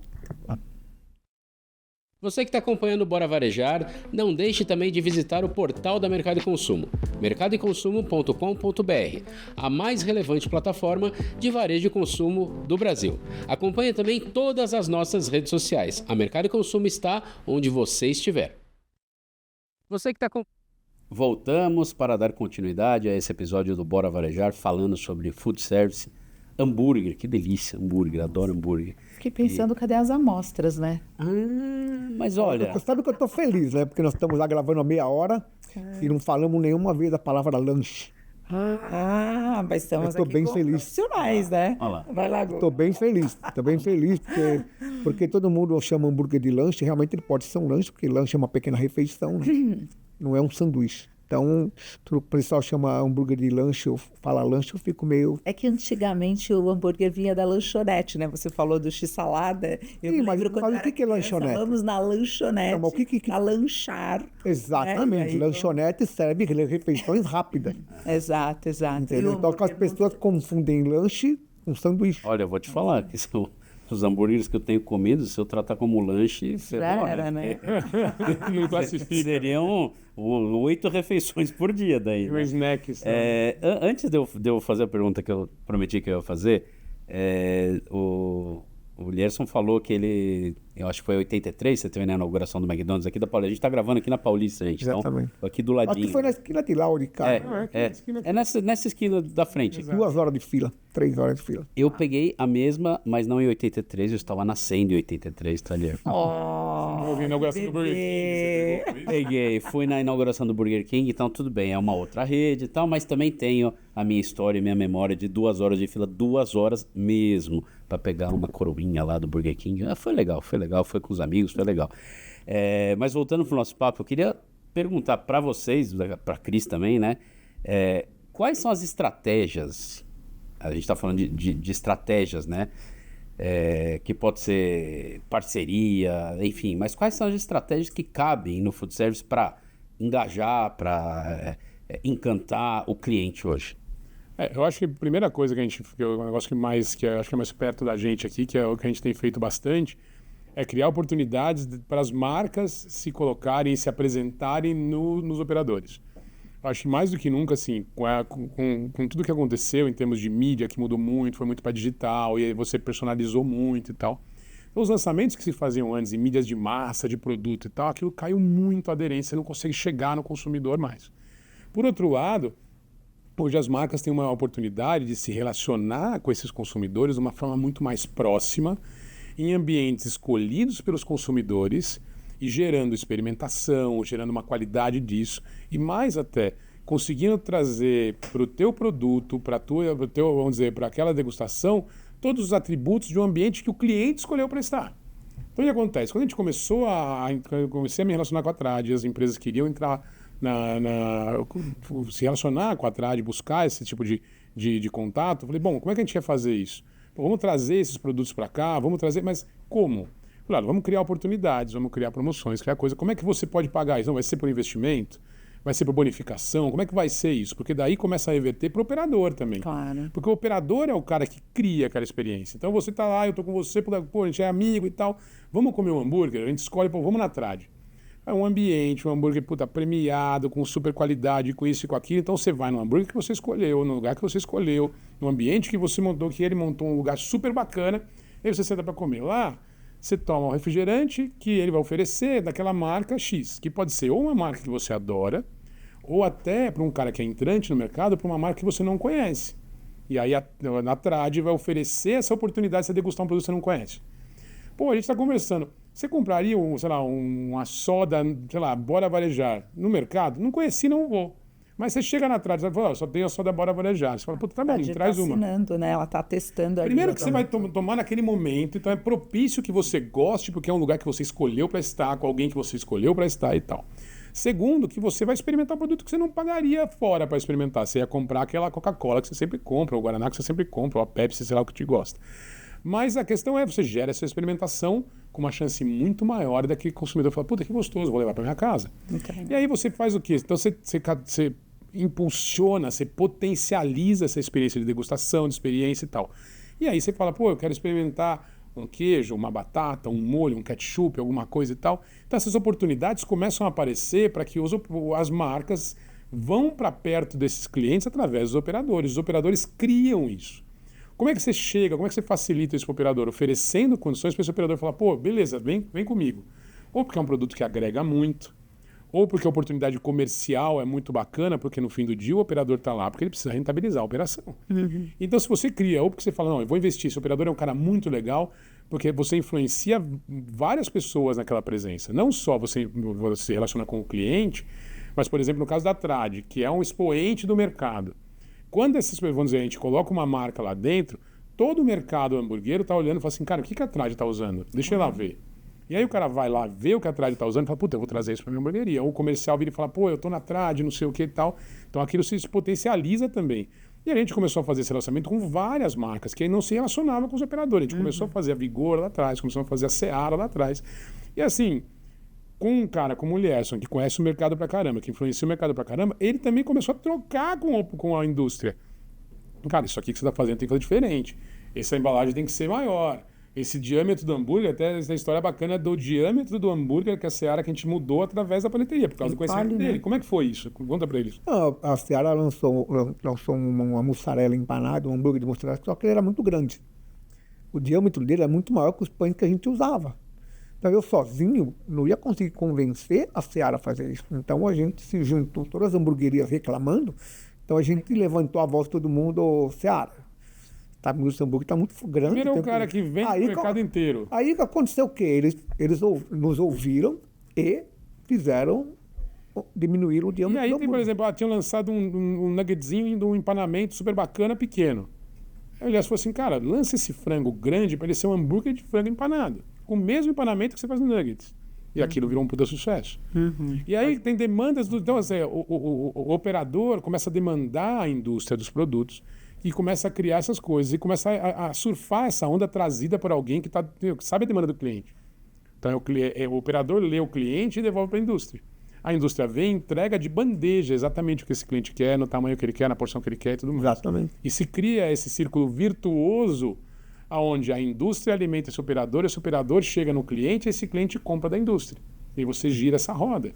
A: Você que está acompanhando o Bora Varejar, não deixe também de visitar o portal da Mercado e Consumo, mercadoeconsumo.com.br, a mais relevante plataforma de varejo e consumo do Brasil. Acompanhe também todas as nossas redes sociais. A Mercado e Consumo está onde você estiver. Você que está com... Voltamos para dar continuidade a esse episódio do Bora Varejar, falando sobre food service, hambúrguer. Que delícia, hambúrguer, adoro hambúrguer.
D: Fiquei pensando, cadê as amostras, né?
A: Mas olha...
B: Sabe que eu tô feliz, né? Porque nós estamos lá gravando há meia hora e não falamos nenhuma vez a palavra lanche.
D: Mas estamos
B: Eu tô
D: aqui
B: bem
D: com
B: feliz.
D: profissionais, né?
A: Olha lá.
D: Vai lá, Gu.
B: Tô bem feliz porque todo mundo chama hambúrguer de lanche, realmente ele pode ser um lanche, porque lanche é uma pequena refeição, né? Não é um sanduíche. Então, o pessoal chama hambúrguer de lanche, ou fala lanche, eu fico meio...
D: É que antigamente o hambúrguer vinha da lanchonete, né? Você falou do X-salada.
B: Sim, mas o que é lanchonete?
D: Vamos na lanchonete,
B: Não, mas o que...
D: a lanchar.
B: Exatamente,
D: Aí,
B: lanchonete serve refeições rápidas.
D: Exato.
B: Entendeu? Então, as pessoas confundem lanche com sanduíche.
A: Olha, eu vou te falar que são os hambúrgueres que eu tenho comido, se eu tratar como lanche,
D: Já era, né?
C: Não classifica.
A: seriam 8 refeições por dia daí.
C: Um
A: Né?
C: snack.
A: Antes de eu fazer a pergunta que eu prometi que eu ia fazer, o Lierson falou que ele, eu acho que foi em 83, você teve na inauguração do McDonald's aqui da Paulista. A gente tá gravando aqui na Paulista, gente.
B: Exatamente.
A: Então, aqui do ladinho.
B: Aqui foi na esquina de Lauro, cara.
A: É nessa esquina da frente.
B: 2 horas de fila, 3 horas de fila.
A: Eu peguei a mesma, mas não em 83, eu estava nascendo em 83, tá, Lierson?
C: Houve a inauguração do Burger King.
A: Peguei, fui na inauguração do Burger King, então tudo bem, é uma outra rede e tal, mas também tenho a minha história e minha memória de 2 horas de fila, 2 horas mesmo, para pegar uma coroinha lá do Burger King. Foi legal, foi com os amigos, foi legal. Mas voltando pro nosso papo, eu queria perguntar para vocês, para Cris também, né? Quais são as estratégias? A gente está falando de estratégias, né? Que pode ser parceria, enfim, mas quais são as estratégias que cabem no food service para engajar, para encantar o cliente hoje?
C: Eu acho que a primeira coisa que é o negócio que eu acho que é mais perto da gente aqui, que é o que a gente tem feito bastante, é criar oportunidades para as marcas se colocarem e se apresentarem nos operadores. Eu acho que mais do que nunca, assim, com tudo que aconteceu em termos de mídia, que mudou muito, foi muito para digital, e aí você personalizou muito e tal. Então, os lançamentos que se faziam antes em mídias de massa, de produto e tal, aquilo caiu muito a aderência, você não consegue chegar no consumidor mais. Por outro lado, hoje as marcas têm uma oportunidade de se relacionar com esses consumidores de uma forma muito mais próxima, em ambientes escolhidos pelos consumidores e gerando experimentação, gerando uma qualidade disso e mais até conseguindo trazer para o teu produto, vamos dizer, para aquela degustação, todos os atributos de um ambiente que o cliente escolheu para estar. Então o que acontece? Quando a gente eu comecei a me relacionar com a Trade, as empresas queriam entrar se relacionar com a Trade, buscar esse tipo de contato, eu falei, bom, como é que a gente quer fazer isso? Pô, vamos trazer esses produtos para cá, mas como? Claro, vamos criar oportunidades, vamos criar promoções, criar coisa. Como é que você pode pagar isso? Não, vai ser por investimento? Vai ser por bonificação? Como é que vai ser isso? Porque daí começa a reverter para o operador também.
D: Claro.
C: Porque o operador é o cara que cria aquela experiência. Então você tá lá, eu tô com você, pô, a gente é amigo e tal. Vamos comer um hambúrguer? A gente escolhe, pô, vamos na Trade. É um ambiente, um hambúrguer premiado, com super qualidade, com isso e com aquilo. Então você vai no hambúrguer que você escolheu, no lugar que você escolheu, no ambiente que você montou, que ele montou um lugar super bacana, e aí você senta para comer lá, você toma um refrigerante que ele vai oferecer daquela marca X, que pode ser ou uma marca que você adora, ou até para um cara que é entrante no mercado, para uma marca que você não conhece. E aí a Trade vai oferecer essa oportunidade de você degustar um produto que você não conhece. Pô, a gente está conversando. Você compraria, uma soda, Bora Varejar no mercado? Não conheci, não vou. Mas você chega na Trade e fala, só tem a soda Bora Varejar. Você fala, puta, tá bom, traz uma.
D: Assinando, né? Ela tá testando ali.
C: Primeiro que você vai tomar naquele momento, então é propício que você goste, porque é um lugar que você escolheu para estar, com alguém que você escolheu para estar e tal. Segundo, que você vai experimentar um produto que você não pagaria fora para experimentar. Você ia comprar aquela Coca-Cola que você sempre compra, ou o Guaraná que você sempre compra, ou a Pepsi, sei lá o que te gosta. Mas a questão é, você gera essa experimentação com uma chance muito maior daquele consumidor falar, puta, que gostoso, vou levar para minha casa.
D: Okay.
C: E aí você faz o quê? Então você impulsiona, você potencializa essa experiência de degustação, de experiência e tal. E aí você fala, pô, eu quero experimentar um queijo, uma batata, um molho, um ketchup, alguma coisa e tal. Então essas oportunidades começam a aparecer para que as marcas vão para perto desses clientes através dos operadores. Os operadores criam isso. Como é que você chega, como é que você facilita isso para o operador? Oferecendo condições para esse operador falar, pô, beleza, vem comigo. Ou porque é um produto que agrega muito, ou porque a oportunidade comercial é muito bacana, porque no fim do dia o operador está lá porque ele precisa rentabilizar a operação. Então, se você cria, ou porque você fala, não, eu vou investir, esse operador é um cara muito legal, porque você influencia várias pessoas naquela presença. Não só você relaciona com o cliente, mas, por exemplo, no caso da Trad, que é um expoente do mercado. Quando vamos dizer, a gente coloca uma marca lá dentro, todo o mercado hamburguero está olhando e fala assim, cara, o que a Trad está usando? Deixa eu lá ver. E aí o cara vai lá, vê o que a Trad está usando e fala, puta, eu vou trazer isso para minha hamburgueria. Ou o comercial vira e fala, pô, eu tô na Trad, não sei o que e tal. Então aquilo se potencializa também. E a gente começou a fazer esse relacionamento com várias marcas que aí não se relacionavam com os operadores. A gente começou a fazer a Vigor lá atrás, começou a fazer a Seara lá atrás. E assim, com um cara como o Lierson, que conhece o mercado pra caramba, que influencia o mercado pra caramba, ele também começou a trocar com a indústria. Cara, isso aqui que você está fazendo tem que fazer diferente. Essa embalagem tem que ser maior. Esse diâmetro do hambúrguer, até essa história bacana do diâmetro do hambúrguer que a Seara que a gente mudou através da paleteria, por causa do conhecimento dele. Como é que foi isso? Conta pra eles.
B: A Seara lançou uma mussarela empanada, um hambúrguer de mussarela, só que ele era muito grande. O diâmetro dele é muito maior que os pães que a gente usava. Então eu sozinho não ia conseguir convencer a Seara a fazer isso. Então a gente se juntou, todas as hamburguerias reclamando, então a gente levantou a voz todo mundo, Seara, tá, o hambúrguer está muito grande.
C: Primeiro é um cara que vende o mercado inteiro. Aí
B: aconteceu o quê? Eles nos ouviram e diminuíram o diâmetro.
C: E aí tem, por exemplo, tinham lançado um nuggetzinho de um empanamento super bacana, pequeno. Aí o Elias falou assim, cara, lança esse frango grande para ele ser um hambúrguer de frango empanado, com o mesmo empanamento que você faz no nuggets. E aquilo virou um puta sucesso. E aí tem demandas Então, assim, o operador começa a demandar a indústria dos produtos e começa a criar essas coisas e começa a surfar essa onda trazida por alguém que sabe a demanda do cliente. Então o operador lê o cliente e devolve para a indústria. A indústria vem e entrega de bandeja exatamente o que esse cliente quer, no tamanho que ele quer, na porção que ele quer e tudo mais.
B: Exatamente.
C: E se cria esse círculo virtuoso onde a indústria alimenta esse operador chega no cliente e esse cliente compra da indústria. E você gira essa roda.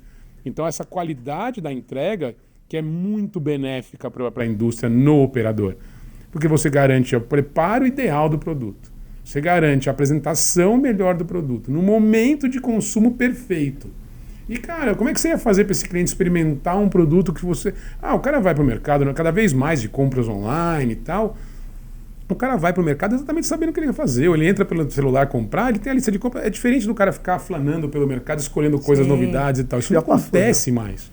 C: Então essa qualidade da entrega que é muito benéfica para a indústria no operador. Porque você garante o preparo ideal do produto. Você garante a apresentação melhor do produto, no momento de consumo perfeito. E, cara, como é que você ia fazer para esse cliente experimentar um produto que você... o cara vai para o mercado, cada vez mais de compras online e tal. O cara vai para o mercado exatamente sabendo o que ele vai fazer. Ou ele entra pelo celular comprar, ele tem a lista de compra. É diferente do cara ficar flanando pelo mercado, escolhendo coisas, novidades e tal. Isso não acontece mais.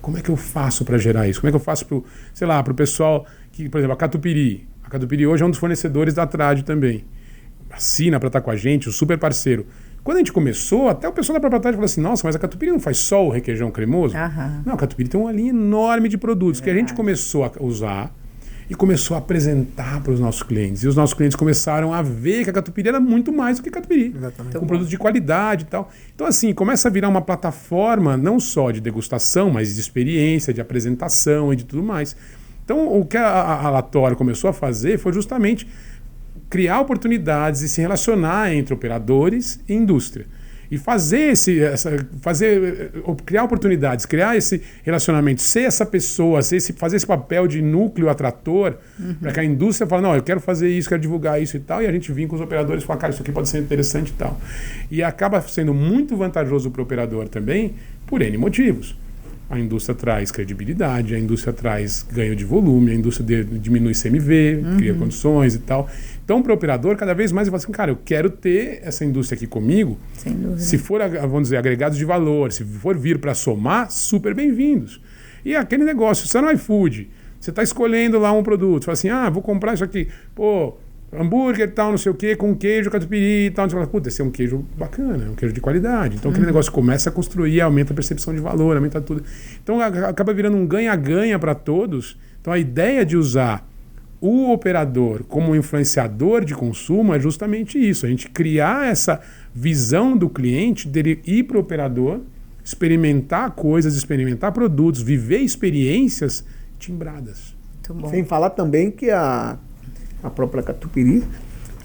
C: Como é que eu faço para gerar isso? Como é que eu faço para o pessoal que, por exemplo, a Catupiry. A Catupiry hoje é um dos fornecedores da Trad também. Assina para estar com a gente, um super parceiro. Quando a gente começou, até o pessoal da própria Trad falou assim, nossa, mas a Catupiry não faz só o requeijão cremoso? Não, a Catupiry tem uma linha enorme de produtos que a gente começou a usar e começou a apresentar para os nossos clientes. E os nossos clientes começaram a ver que a Catupiry era muito mais do que Catupiry. Exatamente. Com produtos de qualidade e tal. Então, assim, começa a virar uma plataforma não só de degustação, mas de experiência, de apresentação e de tudo mais. Então, o que a Lator começou a fazer foi justamente criar oportunidades e se relacionar entre operadores e indústria. E criar oportunidades, criar esse relacionamento, ser essa pessoa, fazer esse papel de núcleo atrator, para que a indústria fale, não, eu quero fazer isso, quero divulgar isso e tal, e a gente vinha com os operadores e fala, cara, isso aqui pode ser interessante e tal. E acaba sendo muito vantajoso para o operador também, por N motivos. A indústria traz credibilidade, a indústria traz ganho de volume, a indústria diminui CMV, cria condições e tal. Então, para o operador, cada vez mais ele fala assim, cara, eu quero ter essa indústria aqui comigo. Sem dúvida. Se for, vamos dizer, agregados de valor, se for vir para somar, super bem-vindos. E aquele negócio, você no iFood, você está escolhendo lá um produto, você fala assim, vou comprar isso aqui, hambúrguer e tal, não sei o quê, com queijo, catupiry e tal. Você fala, puta, esse é um queijo bacana, é um queijo de qualidade. Então, aquele negócio começa a construir, aumenta a percepção de valor, aumenta tudo. Então, acaba virando um ganha-ganha para todos. Então, a ideia de usar o operador como influenciador de consumo é justamente isso. A gente criar essa visão do cliente, dele ir para o operador, experimentar coisas, experimentar produtos, viver experiências timbradas.
B: Sem falar também que a própria Catupiry,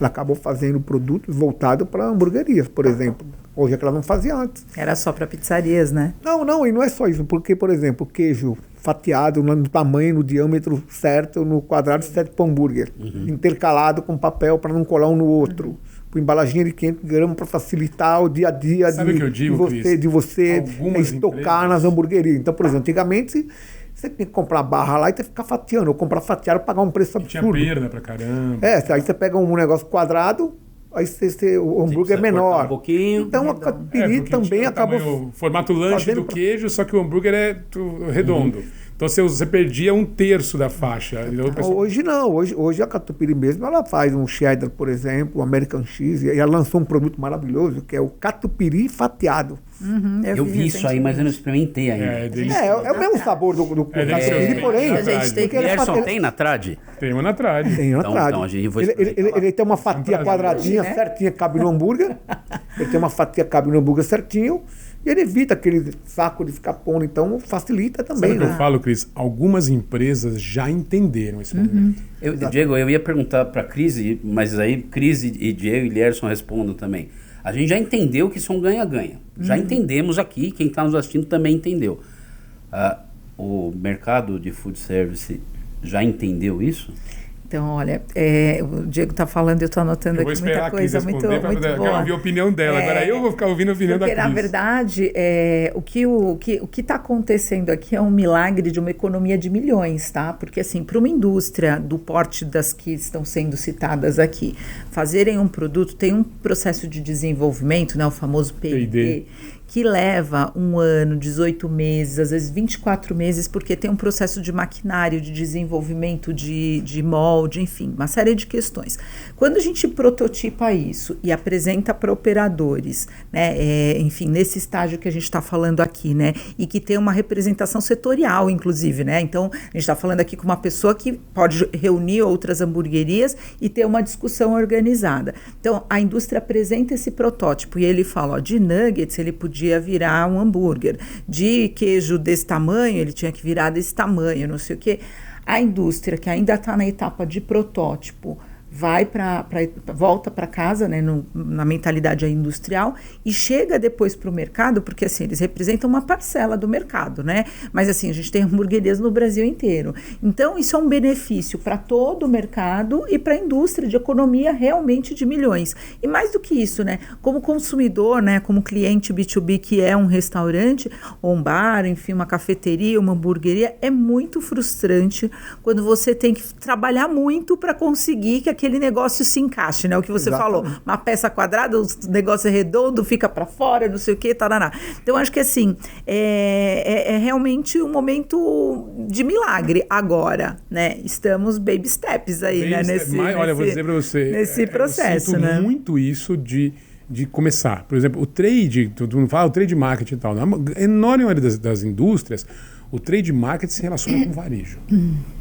B: Ela acabou fazendo produtos voltados para hamburguerias, por exemplo. Hoje é que ela não fazia antes.
D: Era só para pizzarias, né?
B: Não, e não é só isso, porque, por exemplo, queijo fatiado no tamanho, no diâmetro certo, no quadrado certo para hambúrguer, intercalado com papel para não colar um no outro. Com embalaginha de 500 gramas para facilitar o dia a dia
C: Sabe o que eu digo,
B: de você
C: Algumas
B: estocar
C: empresas...
B: nas hamburguerias. Então, por exemplo, antigamente você tem que comprar barra lá e tem que ficar fatiando, ou comprar fatiado e pagar um preço absurdo.
C: Tinha perda pra caramba.
B: Aí você pega um negócio quadrado, aí o hambúrguer é menor.
A: Um pouquinho.
B: Então a catupiry também acabou...
C: O formato lanche
B: fazendo
C: do queijo, só que o hambúrguer é redondo. Então você perdia 1/3 da faixa.
B: Hoje não, hoje a catupiry mesmo, ela faz um cheddar, por exemplo, um American cheese, e ela lançou um produto maravilhoso, que é o catupiry fatiado.
A: Eu vi isso aí, mas eu não experimentei ainda.
B: É o mesmo sabor do catupiry, porém...
D: A gente tem que...
A: Gerson, tem na trad?
C: Tem uma na trade.
B: Tem na
A: Então,
B: trad.
A: a gente vai
B: Ele tem uma fatia quadradinha certinha, cabe no hambúrguer. Ele tem uma fatia, cabe no hambúrguer certinho. E ele evita aquele saco de ficar pondo, então facilita também.
C: Sabe o que eu falo, Cris? Algumas empresas já entenderam esse momento.
A: Diego, eu ia perguntar para a Cris, mas aí Cris e Diego e Lierson respondam também. A gente já entendeu que isso é um ganha-ganha. Já entendemos aqui, quem está nos assistindo também entendeu. O mercado de food service já entendeu isso?
D: Então, olha, o Diego está falando, eu estou anotando aqui muita coisa muito boa.
C: Quero ouvir a opinião dela. Agora eu vou ficar ouvindo a opinião da Cris.
D: Porque, na verdade, o que está acontecendo aqui é um milagre de uma economia de milhões, tá? Porque, assim, para uma indústria do porte das que estão sendo citadas aqui, fazerem um produto, tem um processo de desenvolvimento, né, o famoso P&D, que leva 1 ano, 18 meses, às vezes 24 meses, porque tem um processo de maquinário, de desenvolvimento de molde, enfim, uma série de questões. Quando a gente prototipa isso e apresenta para operadores, né, enfim, nesse estágio que a gente está falando aqui, né, e que tem uma representação setorial, inclusive, né, então a gente está falando aqui com uma pessoa que pode reunir outras hamburguerias e ter uma discussão organizada. Então, a indústria apresenta esse protótipo e ele fala, ó, de nuggets ele podia virar um hambúrguer, de queijo desse tamanho ele tinha que virar desse tamanho, não sei o quê. A indústria que ainda está na etapa de protótipo volta para casa, né, na mentalidade industrial, e chega depois para o mercado, porque assim, eles representam uma parcela do mercado, né? Mas assim, a gente tem hamburguerias no Brasil inteiro. Então, isso é um benefício para todo o mercado e para a indústria de economia realmente de milhões. E mais do que isso, né? Como consumidor, né, como cliente B2B que é um restaurante, ou um bar, enfim, uma cafeteria, uma hamburgueria, é muito frustrante quando você tem que trabalhar muito para conseguir que aquele negócio se encaixe, né? O que você falou, uma peça quadrada, o negócio é redondo, fica para fora, não sei o que, tarará. Então, acho que assim, é realmente um momento de milagre agora, né? Estamos baby steps aí, né?
C: Olha, vou dizer para você,
D: nesse processo,
C: eu sinto
D: né?
C: muito isso de começar. Por exemplo, o trade, tu não fala o trade marketing e tal, na enorme maioria das indústrias, o trade marketing se relaciona com varejo.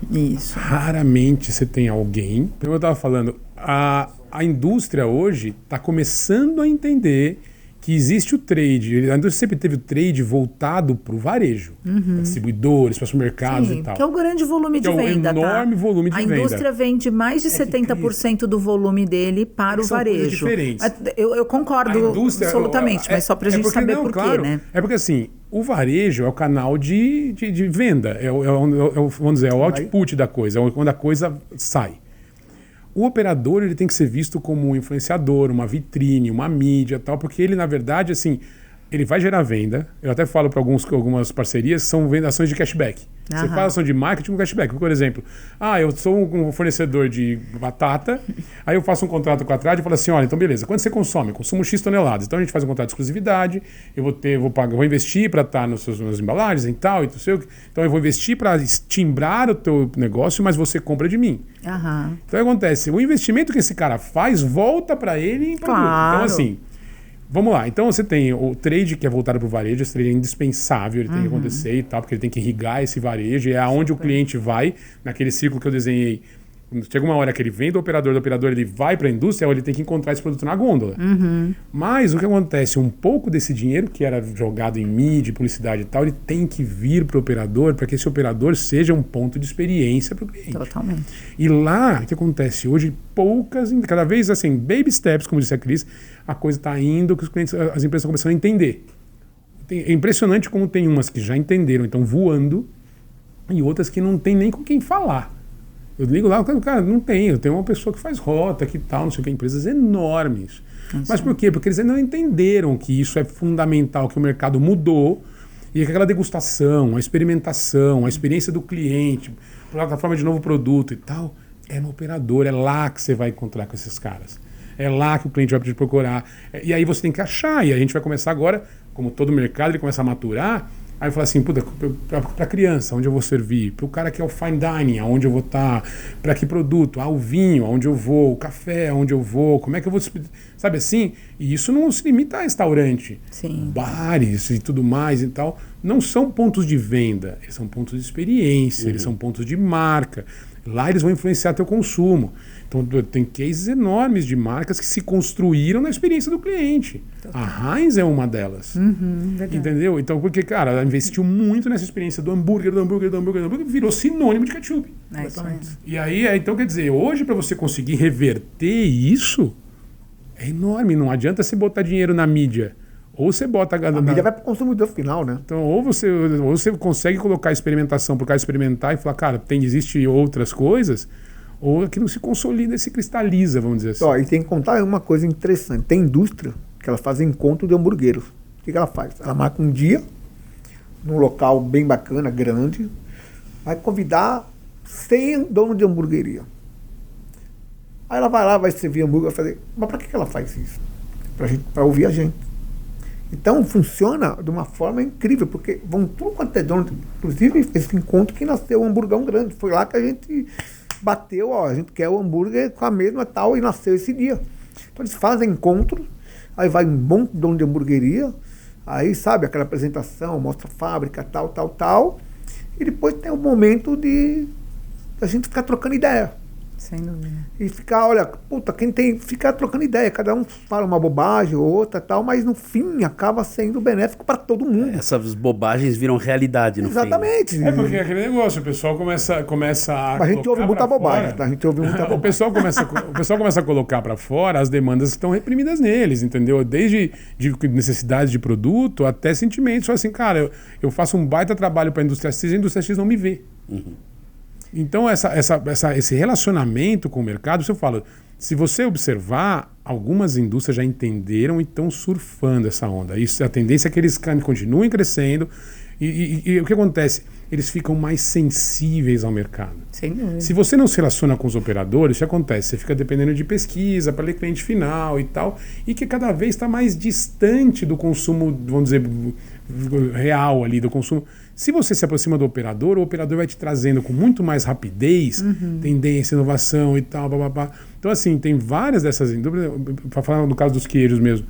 D: Isso.
C: Raramente você tem alguém... Como eu estava falando, a indústria hoje está começando a entender que existe o trade. A indústria sempre teve o trade voltado para o varejo. Para distribuidores, para supermercados e tal.
D: Que é o grande volume de venda,
C: é o enorme volume de venda.
D: A indústria vende mais de 70% do volume dele para o varejo. Eu concordo absolutamente, mas só para a gente saber por quê, né?
C: É porque assim, o varejo é o canal de venda, vamos dizer, é o output da coisa, é quando a coisa sai. O operador ele tem que ser visto como um influenciador, uma vitrine, uma mídia, tal, porque ele, na verdade, assim, ele vai gerar venda. Eu até falo para algumas parcerias, são ações de cashback. Você faz ação de marketing com cashback. Por exemplo, eu sou um fornecedor de batata, aí eu faço um contrato com a Trad e falo assim, olha, então beleza, quando você consome? Eu consumo X toneladas. Então a gente faz um contrato de exclusividade, eu vou investir para estar nas embalagens e tal, então eu vou investir para timbrar o teu negócio, mas você compra de mim. Então o que acontece? O investimento que esse cara faz volta para ele em produto. Então assim, vamos lá. Então você tem o trade que é voltado para o varejo, esse trade é indispensável, ele tem que acontecer e tal, porque ele tem que irrigar esse varejo, e é aonde o cliente vai, naquele ciclo que eu desenhei, Chega uma hora que ele vem do operador ele vai para a indústria, ele tem que encontrar esse produto na gôndola. Mas o que acontece? Um pouco desse dinheiro que era jogado em mídia, publicidade e tal, ele tem que vir para o operador para que esse operador seja um ponto de experiência para o cliente.
D: Totalmente.
C: E lá, o que acontece? Hoje, cada vez assim, baby steps, como disse a Cris, a coisa está indo, que os clientes, as empresas estão começando a entender. É impressionante como tem umas que já entenderam, então voando, e outras que não tem nem com quem falar. Eu ligo lá, cara, não tem. Eu tenho uma pessoa que faz rota, que tal, não sei o que, empresas enormes. Mas por quê? Porque eles ainda não entenderam que isso é fundamental, que o mercado mudou e que aquela degustação, a experimentação, a experiência do cliente, plataforma de novo produto e tal, é no operador, é lá que você vai encontrar com esses caras. É lá que o cliente vai te procurar. E aí você tem que achar. E a gente vai começar agora, como todo mercado, ele começa a maturar. Aí eu falo assim, puta, para criança, onde eu vou servir? Para o cara que é o fine dining, aonde eu vou estar? Para que produto? O vinho, aonde eu vou? O café, aonde eu vou? Como é que eu vou... Sabe assim? E isso não se limita a restaurante.
D: Sim.
C: Bares e tudo mais e tal. Não são pontos de venda, eles são pontos de experiência, eles são pontos de marca. Lá eles vão influenciar teu consumo. Então tem cases enormes de marcas que se construíram na experiência do cliente. A Heinz é uma delas. Entendeu? Então, porque, cara, ela investiu muito nessa experiência do hambúrguer, virou sinônimo de ketchup. E aí, então, quer dizer, hoje para você conseguir reverter isso, é enorme. Não adianta você botar dinheiro na mídia. Ou você bota...
B: A mídia vai para o consumidor final, né?
C: Então, ou você consegue colocar a experimentação para o cara experimentar e falar, cara, existem outras coisas, ou aquilo se consolida e se cristaliza, vamos dizer assim.
B: E tem que contar uma coisa interessante. Tem indústria que ela faz encontro de hamburgueiros. O que ela faz? Ela marca um dia, num local bem bacana, grande, vai convidar 100 donos de hamburgueria. Aí ela vai lá, vai servir hambúrguer, vai fazer... Mas para que ela faz isso? Para ouvir a gente. Então funciona de uma forma incrível, porque vão tudo quanto é dono, inclusive esse encontro que nasceu o Hamburgão Grande. Foi lá que a gente bateu, a gente quer o hambúrguer com a mesma tal, e nasceu esse dia. Então eles fazem encontro, aí vai um bom dono de hamburgueria, aí sabe, aquela apresentação, mostra a fábrica, tal, e depois tem o momento de a gente ficar trocando ideia.
D: Sem dúvida.
B: E ficar, olha, ficar trocando ideia, cada um fala uma bobagem ou outra tal, mas no fim acaba sendo benéfico para todo mundo.
A: Essas bobagens viram realidade no fim.
B: Exatamente.
C: É porque é aquele negócio, o pessoal começa a...
B: A gente ouve muita bobagem, a gente ouve muita bobagem.
C: O pessoal começa a colocar para fora as demandas que estão reprimidas neles, entendeu? Desde de necessidades de produto até sentimentos. Só assim, cara, eu faço um baita trabalho para a indústria X não me vê. Então, esse relacionamento com o mercado, eu falo, se você observar, algumas indústrias já entenderam e estão surfando essa onda. Isso, a tendência é que eles continuem crescendo. E o que acontece? Eles ficam mais sensíveis ao mercado.
D: Sem dúvida.
C: Se você não se relaciona com os operadores, o que acontece? Você fica dependendo de pesquisa para ler cliente final e tal, e que cada vez está mais distante do consumo, vamos dizer, real ali, do consumo. Se você se aproxima do operador, o operador vai te trazendo com muito mais rapidez tendência, inovação e tal, bababá. Então, assim, tem várias dessas indústrias, para falar no caso dos queijos mesmo,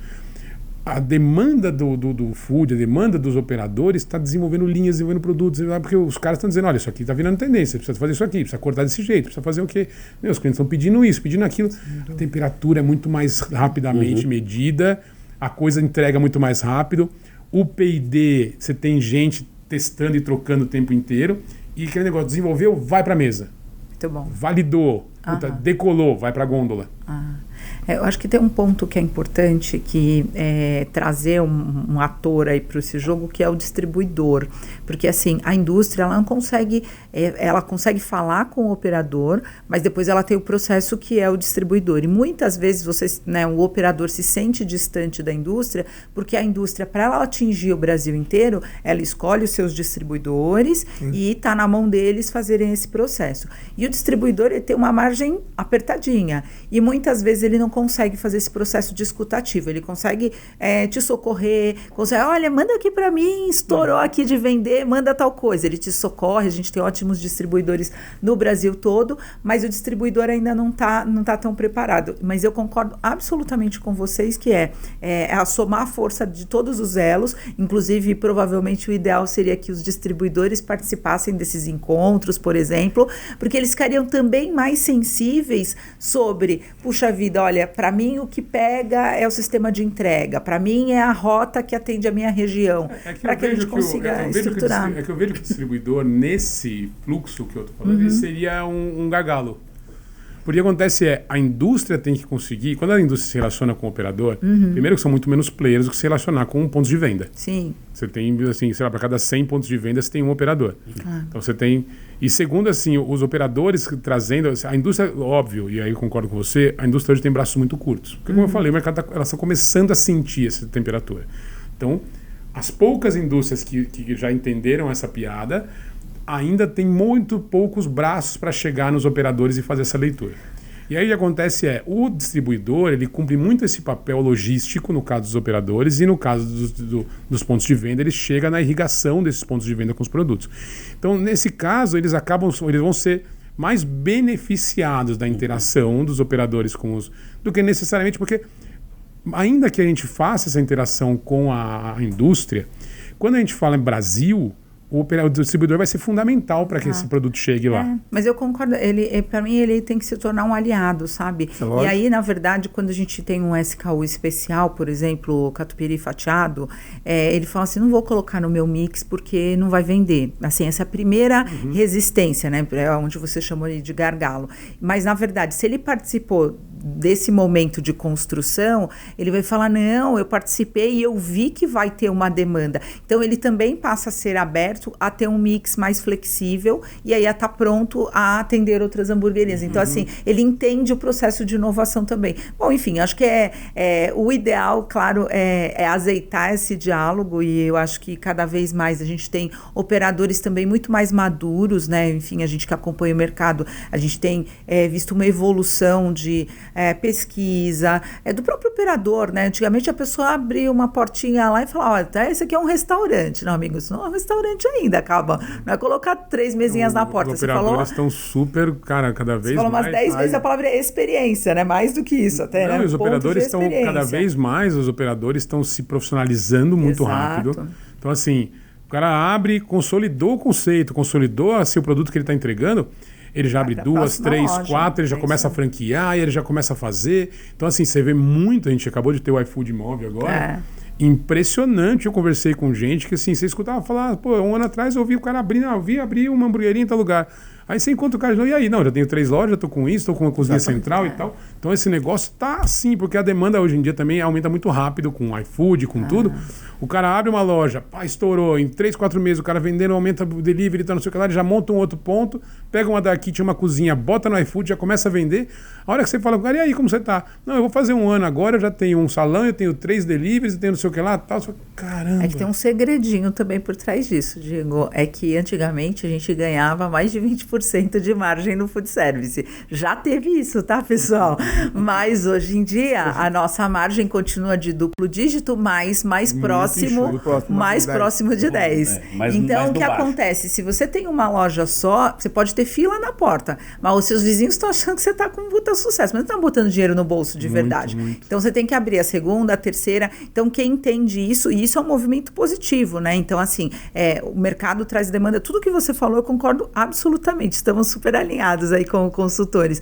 C: a demanda do food, a demanda dos operadores está desenvolvendo linhas, desenvolvendo produtos, porque os caras estão dizendo, olha, isso aqui está virando tendência, precisa fazer isso aqui, precisa cortar desse jeito, precisa fazer o quê? Os clientes estão pedindo isso, pedindo aquilo. A temperatura é muito mais rapidamente medida, a coisa entrega muito mais rápido. O P&D, você tem gente testando e trocando o tempo inteiro, e aquele negócio, desenvolveu, vai para a mesa.
D: Muito bom.
C: Validou, decolou, vai para a gôndola.
D: Eu acho que tem um ponto que é importante, que é trazer um ator aí para esse jogo, que é o distribuidor. Porque, assim, a indústria, ela não consegue... ela consegue falar com o operador, mas depois ela tem o processo que é o distribuidor. E muitas vezes o operador se sente distante da indústria, porque a indústria, para ela atingir o Brasil inteiro, ela escolhe os seus distribuidores e está na mão deles fazerem esse processo. E o distribuidor, ele tem uma margem apertadinha. E muitas vezes ele não consegue fazer esse processo discutativo. Ele consegue te socorrer, consegue, olha, manda aqui para mim, estourou aqui de vender, manda tal coisa. Ele te socorre, a gente tem ótimos distribuidores no Brasil todo, mas o distribuidor ainda não tá tão preparado. Mas eu concordo absolutamente com vocês que é a somar a força de todos os elos, inclusive provavelmente o ideal seria que os distribuidores participassem desses encontros, por exemplo, porque eles ficariam também mais sensíveis sobre, puxa vida, olha, para mim o que pega é o sistema de entrega, para mim é a rota que atende a minha região, para que a gente consiga estruturar.
C: É que eu vejo que o distribuidor, nesse fluxo que eu estou falando, ele seria um gargalo. Porque o que acontece a indústria tem que conseguir, quando a indústria se relaciona com o operador, primeiro que são muito menos players do que se relacionar com pontos de venda.
D: Sim.
C: Você tem, assim, sei lá, para cada 100 pontos de venda, você tem um operador. Então você tem... E segundo, assim, os operadores trazendo... A indústria, óbvio, e aí eu concordo com você, a indústria hoje tem braços muito curtos. Porque, como eu falei, o mercado elas estão começando a sentir essa temperatura. Então, as poucas indústrias que já entenderam essa piada... ainda tem muito poucos braços para chegar nos operadores e fazer essa leitura. E aí o que acontece o distribuidor, ele cumpre muito esse papel logístico no caso dos operadores e no caso dos pontos de venda, ele chega na irrigação desses pontos de venda com os produtos. Então, nesse caso, eles vão ser mais beneficiados da interação dos operadores com do que necessariamente, porque ainda que a gente faça essa interação com a indústria, quando a gente fala em Brasil, o distribuidor vai ser fundamental para que esse produto chegue lá.
D: Mas eu concordo, para mim ele tem que se tornar um aliado, sabe? E aí, na verdade, quando a gente tem um SKU especial, por exemplo, o catupiry fatiado, ele fala assim, não vou colocar no meu mix porque não vai vender. Assim, essa é a primeira resistência, né? É onde você chamou ele de gargalo. Mas, na verdade, se ele participou desse momento de construção, ele vai falar, não, eu participei e eu vi que vai ter uma demanda. Então, ele também passa a ser aberto a ter um mix mais flexível e aí a estar pronto a atender outras hamburguerias. Então, assim, ele entende o processo de inovação também. Bom, enfim, acho que o ideal, claro, é azeitar esse diálogo e eu acho que cada vez mais a gente tem operadores também muito mais maduros, né? Enfim, a gente que acompanha o mercado, a gente tem visto uma evolução de pesquisa, do próprio operador, né? Antigamente a pessoa abria uma portinha lá e falava, olha, esse aqui é um restaurante. Não, amigo, isso não é um restaurante ainda, acaba. Não é colocar 3 mesinhas na porta.
C: Os operadores estão super, cara, cada vez mais...
D: Você falou umas 10 vezes a palavra experiência, né? Mais do que isso até,
C: não,
D: né?
C: Os operadores estão, cada vez mais, os operadores estão se profissionalizando muito rápido. Então, assim, o cara abre, consolidou o conceito, consolidou assim, o produto que ele está entregando, ele já abre 2, 3, 4, ele já começa a franquear, ele já começa a fazer. Então, assim, você vê muito, a gente acabou de ter o iFood móvel agora. Impressionante, eu conversei com gente que, assim, você escutava falar, pô, um ano atrás eu vi o cara abrindo, abrir uma hamburgueria em tal lugar. Aí você encontra o cara e aí? Não, já tenho 3 lojas, estou com isso, estou com uma cozinha central e tal. Então esse negócio tá assim, porque a demanda hoje em dia também aumenta muito rápido com o iFood, com tudo. O cara abre uma loja, estourou, em 3, 4 meses o cara vendendo, aumenta o delivery, tá, não sei o que lá, ele já monta um outro ponto, pega uma daqui, tinha uma cozinha, bota no iFood, já começa a vender. A hora que você fala com o cara, e aí, como você tá? Não, eu vou fazer um ano agora, eu já tenho um salão, eu tenho 3 deliveries, eu tenho não sei o que lá, tal. Você fala, caramba.
D: É que tem um segredinho também por trás disso, Diego. É que antigamente a gente ganhava mais de 20% de margem no food service. Já teve isso, tá, pessoal? Mas hoje em dia a nossa margem continua de duplo dígito, mais próximo de 10. Então, o que acontece? Se você tem uma loja só, você pode ter fila na porta, mas os seus vizinhos estão achando que você está com um puta sucesso, mas não estão botando dinheiro no bolso de verdade. Então, você tem que abrir a segunda, a terceira. Então, quem entende isso, e isso é um movimento positivo, né? Então, assim, o mercado traz demanda. Tudo que você falou, eu concordo absolutamente. Estamos super alinhados aí com consultores.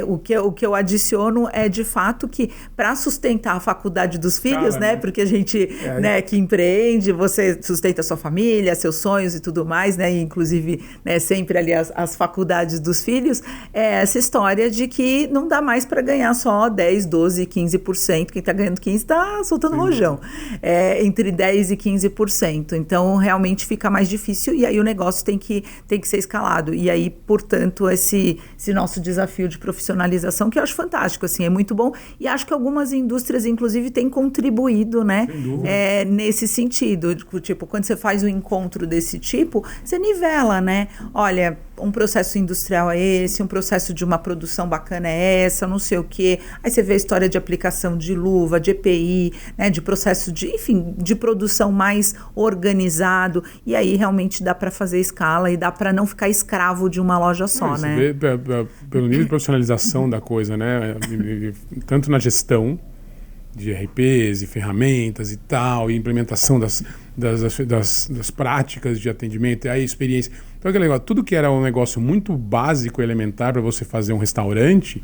D: O que eu adiciono é, de fato, que para sustentar a faculdade dos filhos, né? Porque a gente, né, que empreende, você sustenta a sua família, seus sonhos e tudo mais, né? E, inclusive, né, sempre ali as faculdades dos filhos, essa história de que não dá mais para ganhar só 10, 12, 15%. Quem está ganhando 15% está soltando rojão. Entre 10% e 15%. Então, realmente fica mais difícil e aí o negócio tem que ser escalado. E aí, portanto, esse nosso desafio de profissionalização, que eu acho fantástico, assim, é muito bom. E acho que algumas indústrias, inclusive, têm contribuído, né, nesse sentido. Tipo, quando você faz um encontro desse tipo, você nivela, né? Olha, um processo industrial é esse, um processo de uma produção bacana é essa, não sei o quê. Aí você vê a história de aplicação de luva, de EPI, né, de processo de, enfim, de produção mais organizado. E aí realmente dá para fazer escala e dá para não ficar escravo de uma loja só, né?
C: Vê, pelo nível de profissionalização da coisa, né? Tanto na gestão de RPs e ferramentas e tal, e implementação das práticas de atendimento, e aí experiência. Então, aquele negócio, tudo que era um negócio muito básico, elementar para você fazer um restaurante,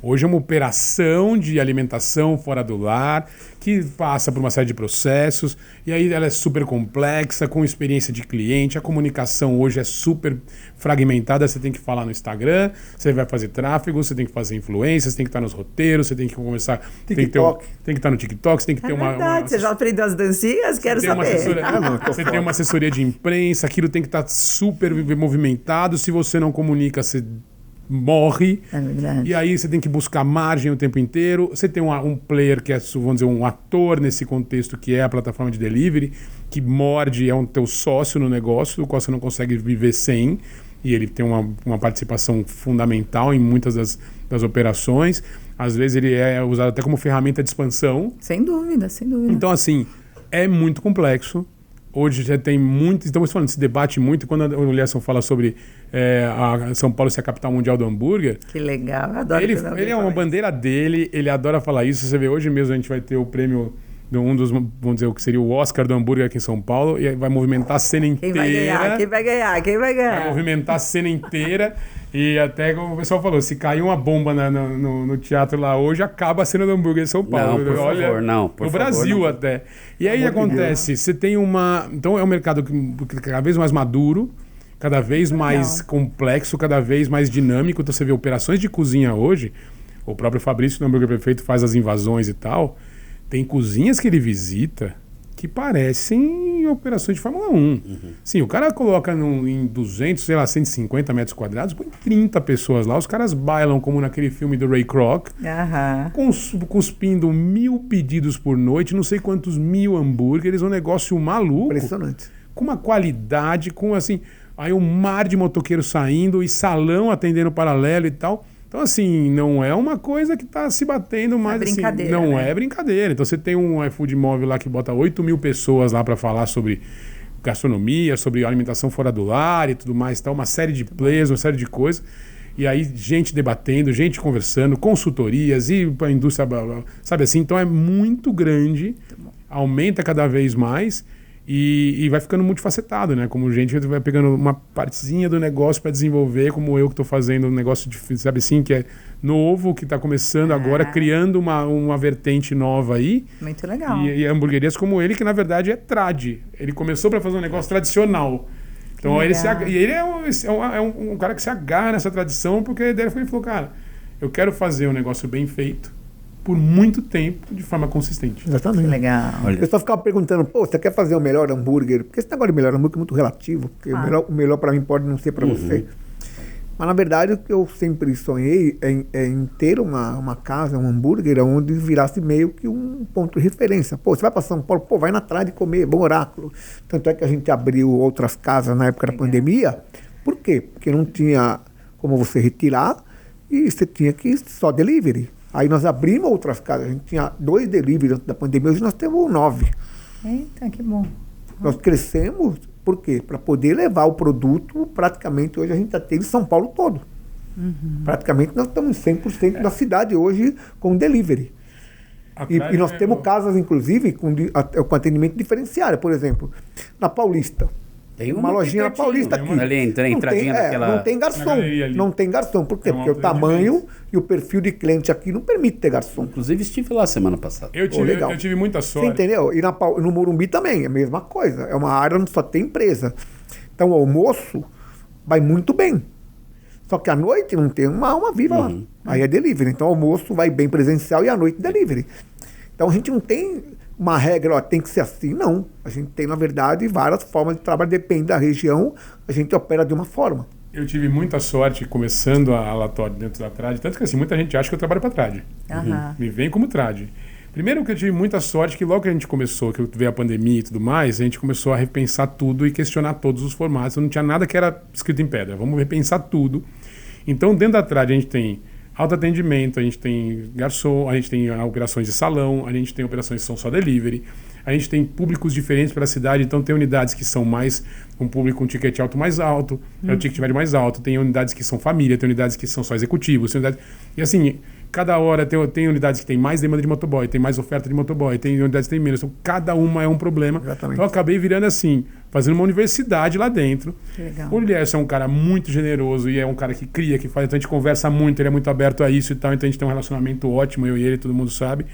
C: hoje é uma operação de alimentação fora do lar, que passa por uma série de processos, e aí ela é super complexa, com experiência de cliente, a comunicação hoje é super fragmentada, você tem que falar no Instagram, você vai fazer tráfego, você tem que fazer influência, você tem que estar nos roteiros, você tem que começar... Tem que estar no TikTok, você tem que ter
D: verdade, você já aprendeu as dancinhas? Quero saber.
C: Você tem uma assessoria de imprensa, aquilo tem que estar super movimentado, se você não comunica, você morre.
D: É verdade.
C: E aí você tem que buscar margem o tempo inteiro. Você tem um player que é, vamos dizer, um ator nesse contexto, que é a plataforma de delivery, que morde, é um teu sócio no negócio, do qual você não consegue viver sem. E ele tem uma participação fundamental em muitas das operações. Às vezes ele é usado até como ferramenta de expansão.
D: Sem dúvida, sem dúvida.
C: Então, assim, é muito complexo. Hoje já tem muito... Estamos falando, se debate muito. Quando o Lierson fala sobre a São Paulo ser a capital mundial do hambúrguer...
D: Que legal, eu adoro.
C: Ele é uma bandeira dele, ele adora falar isso. Você vê, hoje mesmo a gente vai ter o prêmio... um dos, vamos dizer, o que seria o Oscar do hambúrguer aqui em São Paulo, e vai movimentar a cena inteira.
D: Quem vai ganhar?
C: Vai movimentar a cena inteira. E até como o pessoal falou, se cair uma bomba no teatro lá hoje, acaba a cena do hambúrguer em São Paulo.
A: Não, por favor, não.
C: No Brasil
A: não.
C: até. E aí acontece, você tem uma... Então é um mercado cada vez mais maduro, cada vez mais complexo, cada vez mais dinâmico. Então você vê operações de cozinha hoje, o próprio Fabrício, do Hambúrguer Perfeito, faz as invasões e tal. Tem cozinhas que ele visita que parecem operações de Fórmula 1. Sim, o cara coloca em 200, sei lá, 150 metros quadrados, põe 30 pessoas lá, os caras bailam como naquele filme do Ray Kroc, cuspindo 1000 pedidos por noite, não sei quantos 1000 hambúrgueres, um negócio maluco.
B: Impressionante.
C: Com uma qualidade, com assim, aí um mar de motoqueiro saindo e salão atendendo paralelo e tal. Então, assim, não é uma coisa que está se batendo mais.
D: Brincadeira,
C: assim, não
D: né?
C: é brincadeira. Então, você tem um iFood móvel lá que bota 8.000 pessoas lá para falar sobre gastronomia, sobre alimentação fora do lar e tudo mais. Tá? Uma série de players, uma série de coisas. E aí, gente debatendo, gente conversando, consultorias e para a indústria, sabe assim? Então, é muito grande, aumenta cada vez mais. E vai ficando multifacetado, né? Como gente vai pegando uma partezinha do negócio para desenvolver, como eu que estou fazendo um negócio, sabe assim, que é novo, que está começando agora, criando uma vertente nova aí.
D: Muito legal.
C: E hamburguerias como ele, que na verdade é trad. Ele começou para fazer um negócio tradicional. Então ele é um cara que se agarra nessa tradição, porque a ideia foi, ele falou, cara, eu quero fazer um negócio bem feito, por muito tempo, de forma consistente.
B: Exatamente.
D: Que legal.
B: O pessoal ficava perguntando, pô, você quer fazer o melhor hambúrguer? Porque esse negócio de melhor hambúrguer é muito relativo. Porque o melhor para mim pode não ser para você. Mas, na verdade, o que eu sempre sonhei é em ter uma casa, um hambúrguer, onde virasse meio que um ponto de referência. Pô, você vai para São Paulo, pô, vai na Trad comer, bom Oráculo. Tanto é que a gente abriu outras casas na época da pandemia. Por quê? Porque não tinha como você retirar e você tinha que só delivery. Aí nós abrimos outras casas, a gente tinha 2 deliveries antes da pandemia, hoje nós temos 9.
D: Eita, que bom.
B: Nós crescemos, por quê? Para poder levar o produto, praticamente hoje a gente já tem em São Paulo todo. Praticamente nós estamos em 100% da cidade hoje com delivery. E nós temos casas, inclusive, com atendimento diferenciado. Por exemplo, na Paulista.
A: Tem
B: uma lojinha na Paulista aqui.
A: Ali, entradinha daquela...
B: Não tem garçom. Não tem garçom. Por quê? Porque o tamanho e o perfil de cliente aqui não permite ter garçom.
A: Inclusive, estive lá semana passada.
C: Eu tive muita sorte.
B: Você entendeu? E no Morumbi também, é a mesma coisa. É uma área onde só tem empresa. Então, o almoço vai muito bem. Só que à noite não tem uma alma viva lá. Aí é delivery. Então, o almoço vai bem presencial e à noite delivery. Então, a gente não tem uma regra, ó, tem que ser assim. Não. A gente tem, na verdade, várias formas de trabalho. Depende da região, a gente opera de uma forma.
C: Eu tive muita sorte começando a Lator dentro da Trad. Tanto que assim, muita gente acha que eu trabalho para Trad. Me vem como Trad. Primeiro que eu tive muita sorte que logo que a gente começou, que veio a pandemia e tudo mais, a gente começou a repensar tudo e questionar todos os formatos. Não tinha nada que era escrito em pedra. Vamos repensar tudo. Então, dentro da Trade, a gente tem autoatendimento, a gente tem garçom, a gente tem operações de salão, a gente tem operações que são só delivery, a gente tem públicos diferentes pela cidade, então tem unidades que são mais um público com um ticket alto mais alto, é o ticket médio mais alto, tem unidades que são família, tem unidades que são só executivos, tem unidades... E assim, cada hora tem unidades que tem mais demanda de motoboy, tem mais oferta de motoboy, tem unidades que tem menos, então cada uma é um problema.
B: Exatamente.
C: Então eu acabei virando assim, fazendo uma universidade lá dentro.
D: Legal.
C: O Lierson é um cara muito generoso e é um cara que cria, que faz, então a gente conversa muito, ele é muito aberto a isso e tal, então a gente tem um relacionamento ótimo, eu e ele, todo mundo sabe.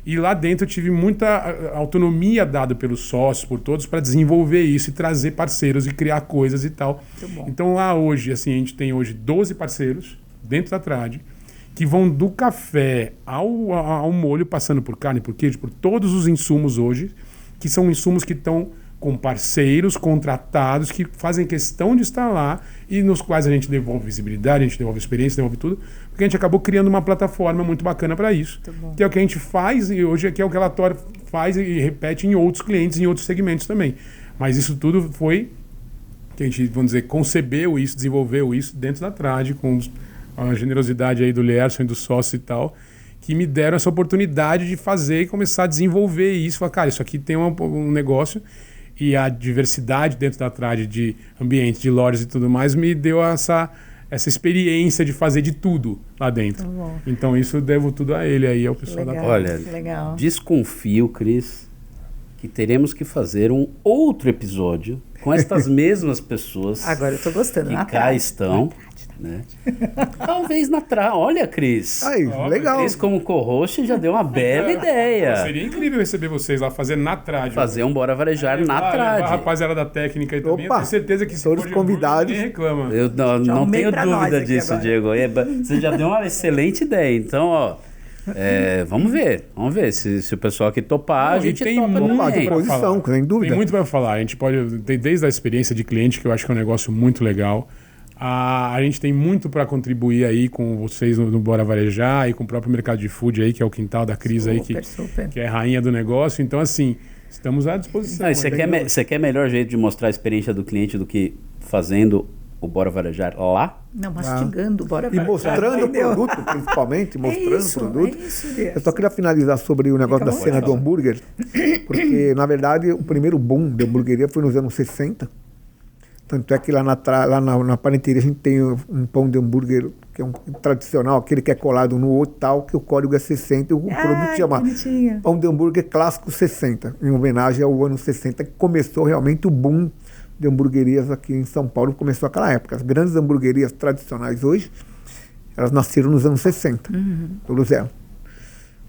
C: E lá dentro eu tive muita autonomia dada pelos sócios, por todos, para desenvolver isso e trazer parceiros e criar coisas e tal. Então lá hoje, assim, a gente tem hoje 12 parceiros dentro da Trade, que vão do café ao molho, passando por carne, por queijo, por todos os insumos hoje, que são insumos que estão com parceiros contratados que fazem questão de estar lá e nos quais a gente devolve visibilidade, a gente devolve experiência, devolve tudo, porque a gente acabou criando uma plataforma muito bacana para isso, que é o que a gente faz e hoje aqui é o que a Lator faz e repete em outros clientes, em outros segmentos também. Mas isso tudo foi que a gente, vamos dizer, concebeu isso, desenvolveu isso dentro da Trade, com a generosidade aí do Lierson e do sócio e tal, que me deram essa oportunidade de fazer e começar a desenvolver isso. Falar, cara, isso aqui tem um negócio. E a diversidade dentro da Trade de ambientes, de lojas e tudo mais, me deu essa experiência de fazer de tudo lá dentro. Então isso eu devo tudo a ele aí, ao pessoal da Trade.
A: Olha,
D: legal.
A: Desconfio, Cris, que teremos que fazer um outro episódio com estas mesmas pessoas
D: Agora eu tô gostando.
A: que
D: Na
A: cá
D: Trade.
A: estão. Né? Talvez na Trade. Olha, Cris.
B: Aí, legal.
A: Cris como co-host já deu uma bela ideia.
C: Seria incrível receber vocês lá, fazer na Trade.
A: Fazer um Bora Varejar na
C: A
A: Trade.
C: rapaziada da técnica aí também. Eu
B: Opa,
C: tenho certeza que se
B: todos
C: for de
B: convidados.
C: ninguém reclama.
A: Eu não
D: arrumei
A: tenho
D: pra nós
A: dúvida
D: aqui
A: disso,
D: agora.
A: Diego. Você já deu uma excelente ideia. Então, ó, vamos ver se o pessoal aqui topar, a
C: Não, e
A: gente
C: tem
A: topa
C: muito
B: Opa,
A: também.
B: de posição, sem dúvida.
C: Tem muito para falar. A gente pode, desde a experiência de cliente, que eu acho que é um negócio muito legal. A gente tem muito para contribuir aí com vocês no Bora Varejar e com o próprio mercado de food aí, que é o quintal da Cris aí,
D: Super.
C: que é a rainha do negócio. Então, assim, estamos à disposição.
A: Não, você quer melhor jeito de mostrar a experiência do cliente do que fazendo o Bora Varejar lá?
D: Não, mastigando, bora
B: E mostrando o produto, principalmente, mostrando o produto.
D: É isso,
B: Eu só queria finalizar sobre o negócio da cena do hambúrguer, porque, na verdade, o primeiro boom da hamburgueria foi nos anos 60. Tanto é que lá na Parenteria a gente tem um pão de hambúrguer que é um tradicional, aquele que é colado no outro tal, que o código é 60 e o produto chama
D: bonitinho.
B: Pão de Hambúrguer Clássico 60, em homenagem ao ano 60, que começou realmente o boom de hamburguerias aqui em São Paulo, começou aquela época. As grandes hamburguerias tradicionais hoje, elas nasceram nos anos 60, todas elas.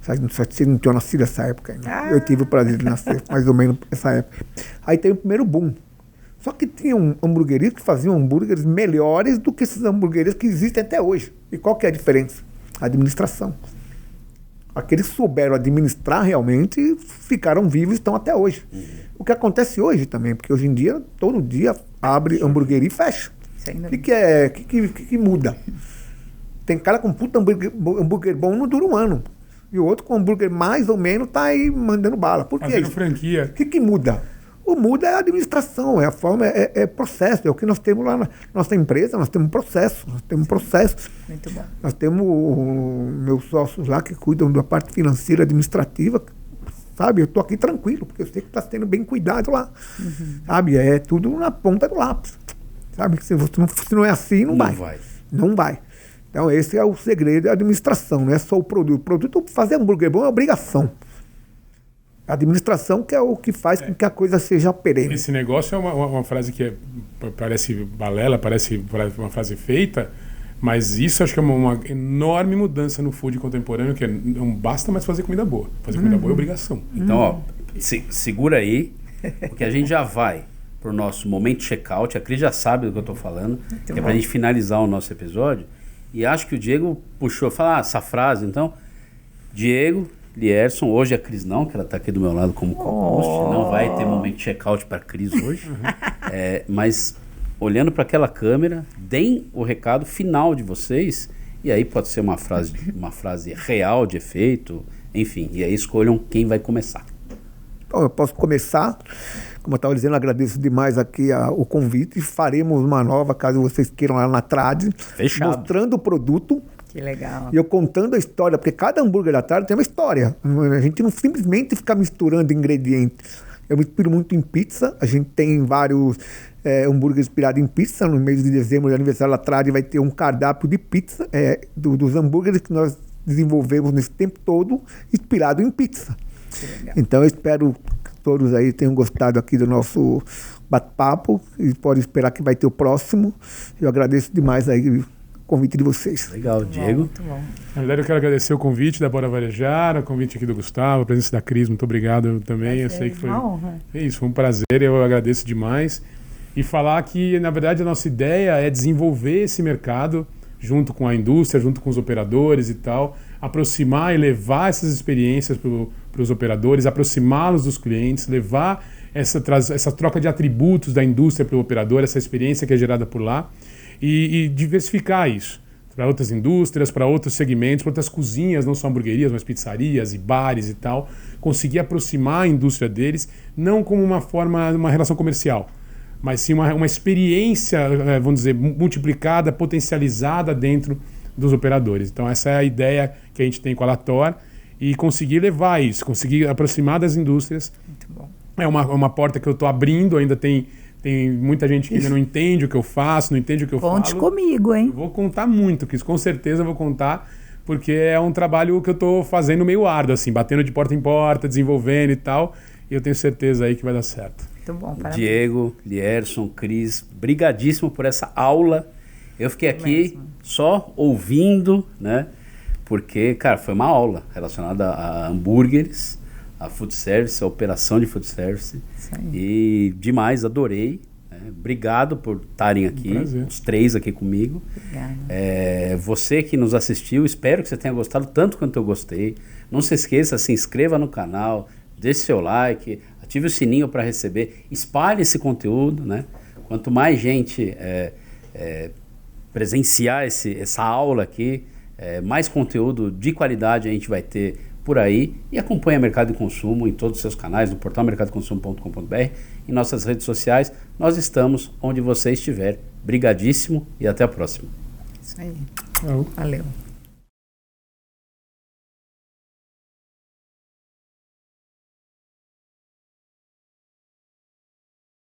B: Você não tinha nascido nessa época ainda. Eu tive o prazer de nascer mais ou menos nessa época. Aí teve o primeiro boom. Só que tinham hamburguerias que faziam hambúrgueres melhores do que esses hambúrgueres que existem até hoje. E qual que é a diferença? A administração. Aqueles que souberam administrar realmente ficaram vivos e estão até hoje. O que acontece hoje também, porque hoje em dia, todo dia abre hamburgueria e fecha. O que muda? Tem cara com puta hambúrguer bom, não dura um ano. E o outro com hambúrguer mais ou menos tá aí mandando bala. Por que
C: Fazendo
B: isso?
C: franquia.
B: O que muda? O muda é a administração, é a forma, é processo. É o que nós temos lá na nossa empresa, nós temos processo.
D: Muito bom.
B: Nós temos meus sócios lá que cuidam da parte financeira, administrativa. Sabe, eu estou aqui tranquilo, porque eu sei que está sendo bem cuidado lá. Sabe, é tudo na ponta do lápis. Sabe, se não é assim, não vai. Não vai. Então esse é o segredo da administração, não é só o produto. O produto, fazer hambúrguer bom é obrigação. A administração que é o que faz com que a coisa seja perene.
C: Esse negócio é uma frase que parece balela, parece uma frase feita, mas isso acho que é uma enorme mudança no food contemporâneo, que não basta mais fazer comida boa. Fazer comida boa é obrigação.
A: Então, ó, segura aí, porque a gente já vai pro nosso momento check-out. A Cris já sabe do que eu tô falando, que é pra gente finalizar o nosso episódio. E acho que o Diego puxou, fala essa frase, então. Diego, Lierson, hoje a Cris não, que ela está aqui do meu lado como co-host, não vai ter momento de check-out para a Cris hoje, mas olhando para aquela câmera, deem o recado final de vocês, e aí pode ser uma frase real, de efeito, enfim, e aí escolham quem vai começar.
B: Bom, eu posso começar. Como eu estava dizendo, agradeço demais aqui o convite. Faremos uma nova, caso vocês queiram, lá na Trad.
A: Fechado.
B: Mostrando o produto.
D: Que legal.
B: E eu contando a história, porque cada hambúrguer da Trad tem uma história. A gente não simplesmente fica misturando ingredientes. Eu me inspiro muito em pizza. A gente tem vários hambúrgueres inspirados em pizza. No mês de dezembro, no aniversário da Trad, vai ter um cardápio de pizza, dos hambúrgueres que nós desenvolvemos nesse tempo todo, inspirado em pizza. Então eu espero que todos aí tenham gostado aqui do nosso bate-papo e podem esperar que vai ter o próximo. Eu agradeço demais aí o convite de vocês.
A: Legal, Diego.
D: Muito bom.
C: Na verdade, eu quero agradecer o convite da Bora Varejar, o convite aqui do Gustavo, a presença da Cris, muito obrigado também. Eu sei que foi
D: uma honra.
C: Isso, foi um prazer, eu agradeço demais. E falar que, na verdade, a nossa ideia é desenvolver esse mercado junto com a indústria, junto com os operadores e tal, aproximar e levar essas experiências para os operadores, aproximá-los dos clientes, levar essa troca de atributos da indústria para o operador, essa experiência que é gerada por lá, e diversificar isso para outras indústrias, para outros segmentos, para outras cozinhas, não só hamburguerias, mas pizzarias e bares e tal, conseguir aproximar a indústria deles, não como uma relação comercial, mas sim uma experiência, vamos dizer, multiplicada, potencializada dentro dos operadores. Então essa é a ideia que a gente tem com a Lator e conseguir levar isso, conseguir aproximar das indústrias.
D: Muito bom.
C: É uma porta que eu estou abrindo, ainda tem muita gente que ainda não entende o que eu faço, não entende o que eu falo.
D: Conte comigo, hein?
C: Eu vou contar muito, Cris, com certeza eu vou contar, porque é um trabalho que eu estou fazendo meio árduo, assim, batendo de porta em porta, desenvolvendo e tal, e eu tenho certeza aí que vai dar certo.
D: Muito bom, parabéns.
A: Diego, Lierson, Cris, brigadíssimo por essa aula. Eu fiquei aqui só ouvindo, né? Porque, cara, foi uma aula relacionada a hambúrgueres, a food service, a operação de food service. E demais, adorei. Né? Obrigado por estarem aqui, os três aqui comigo. Você que nos assistiu, espero que você tenha gostado tanto quanto eu gostei. Não se esqueça, se inscreva no canal, deixe seu like, ative o sininho para receber, espalhe esse conteúdo, né? Quanto mais gente presenciar essa aula aqui, mais conteúdo de qualidade a gente vai ter por aí. E acompanhe o Mercado de Consumo em todos os seus canais, no portal mercadoconsumo.com.br, em nossas redes sociais. Nós estamos onde você estiver. Brigadíssimo e até a próxima.
D: Isso aí.
C: Valeu.
D: Valeu.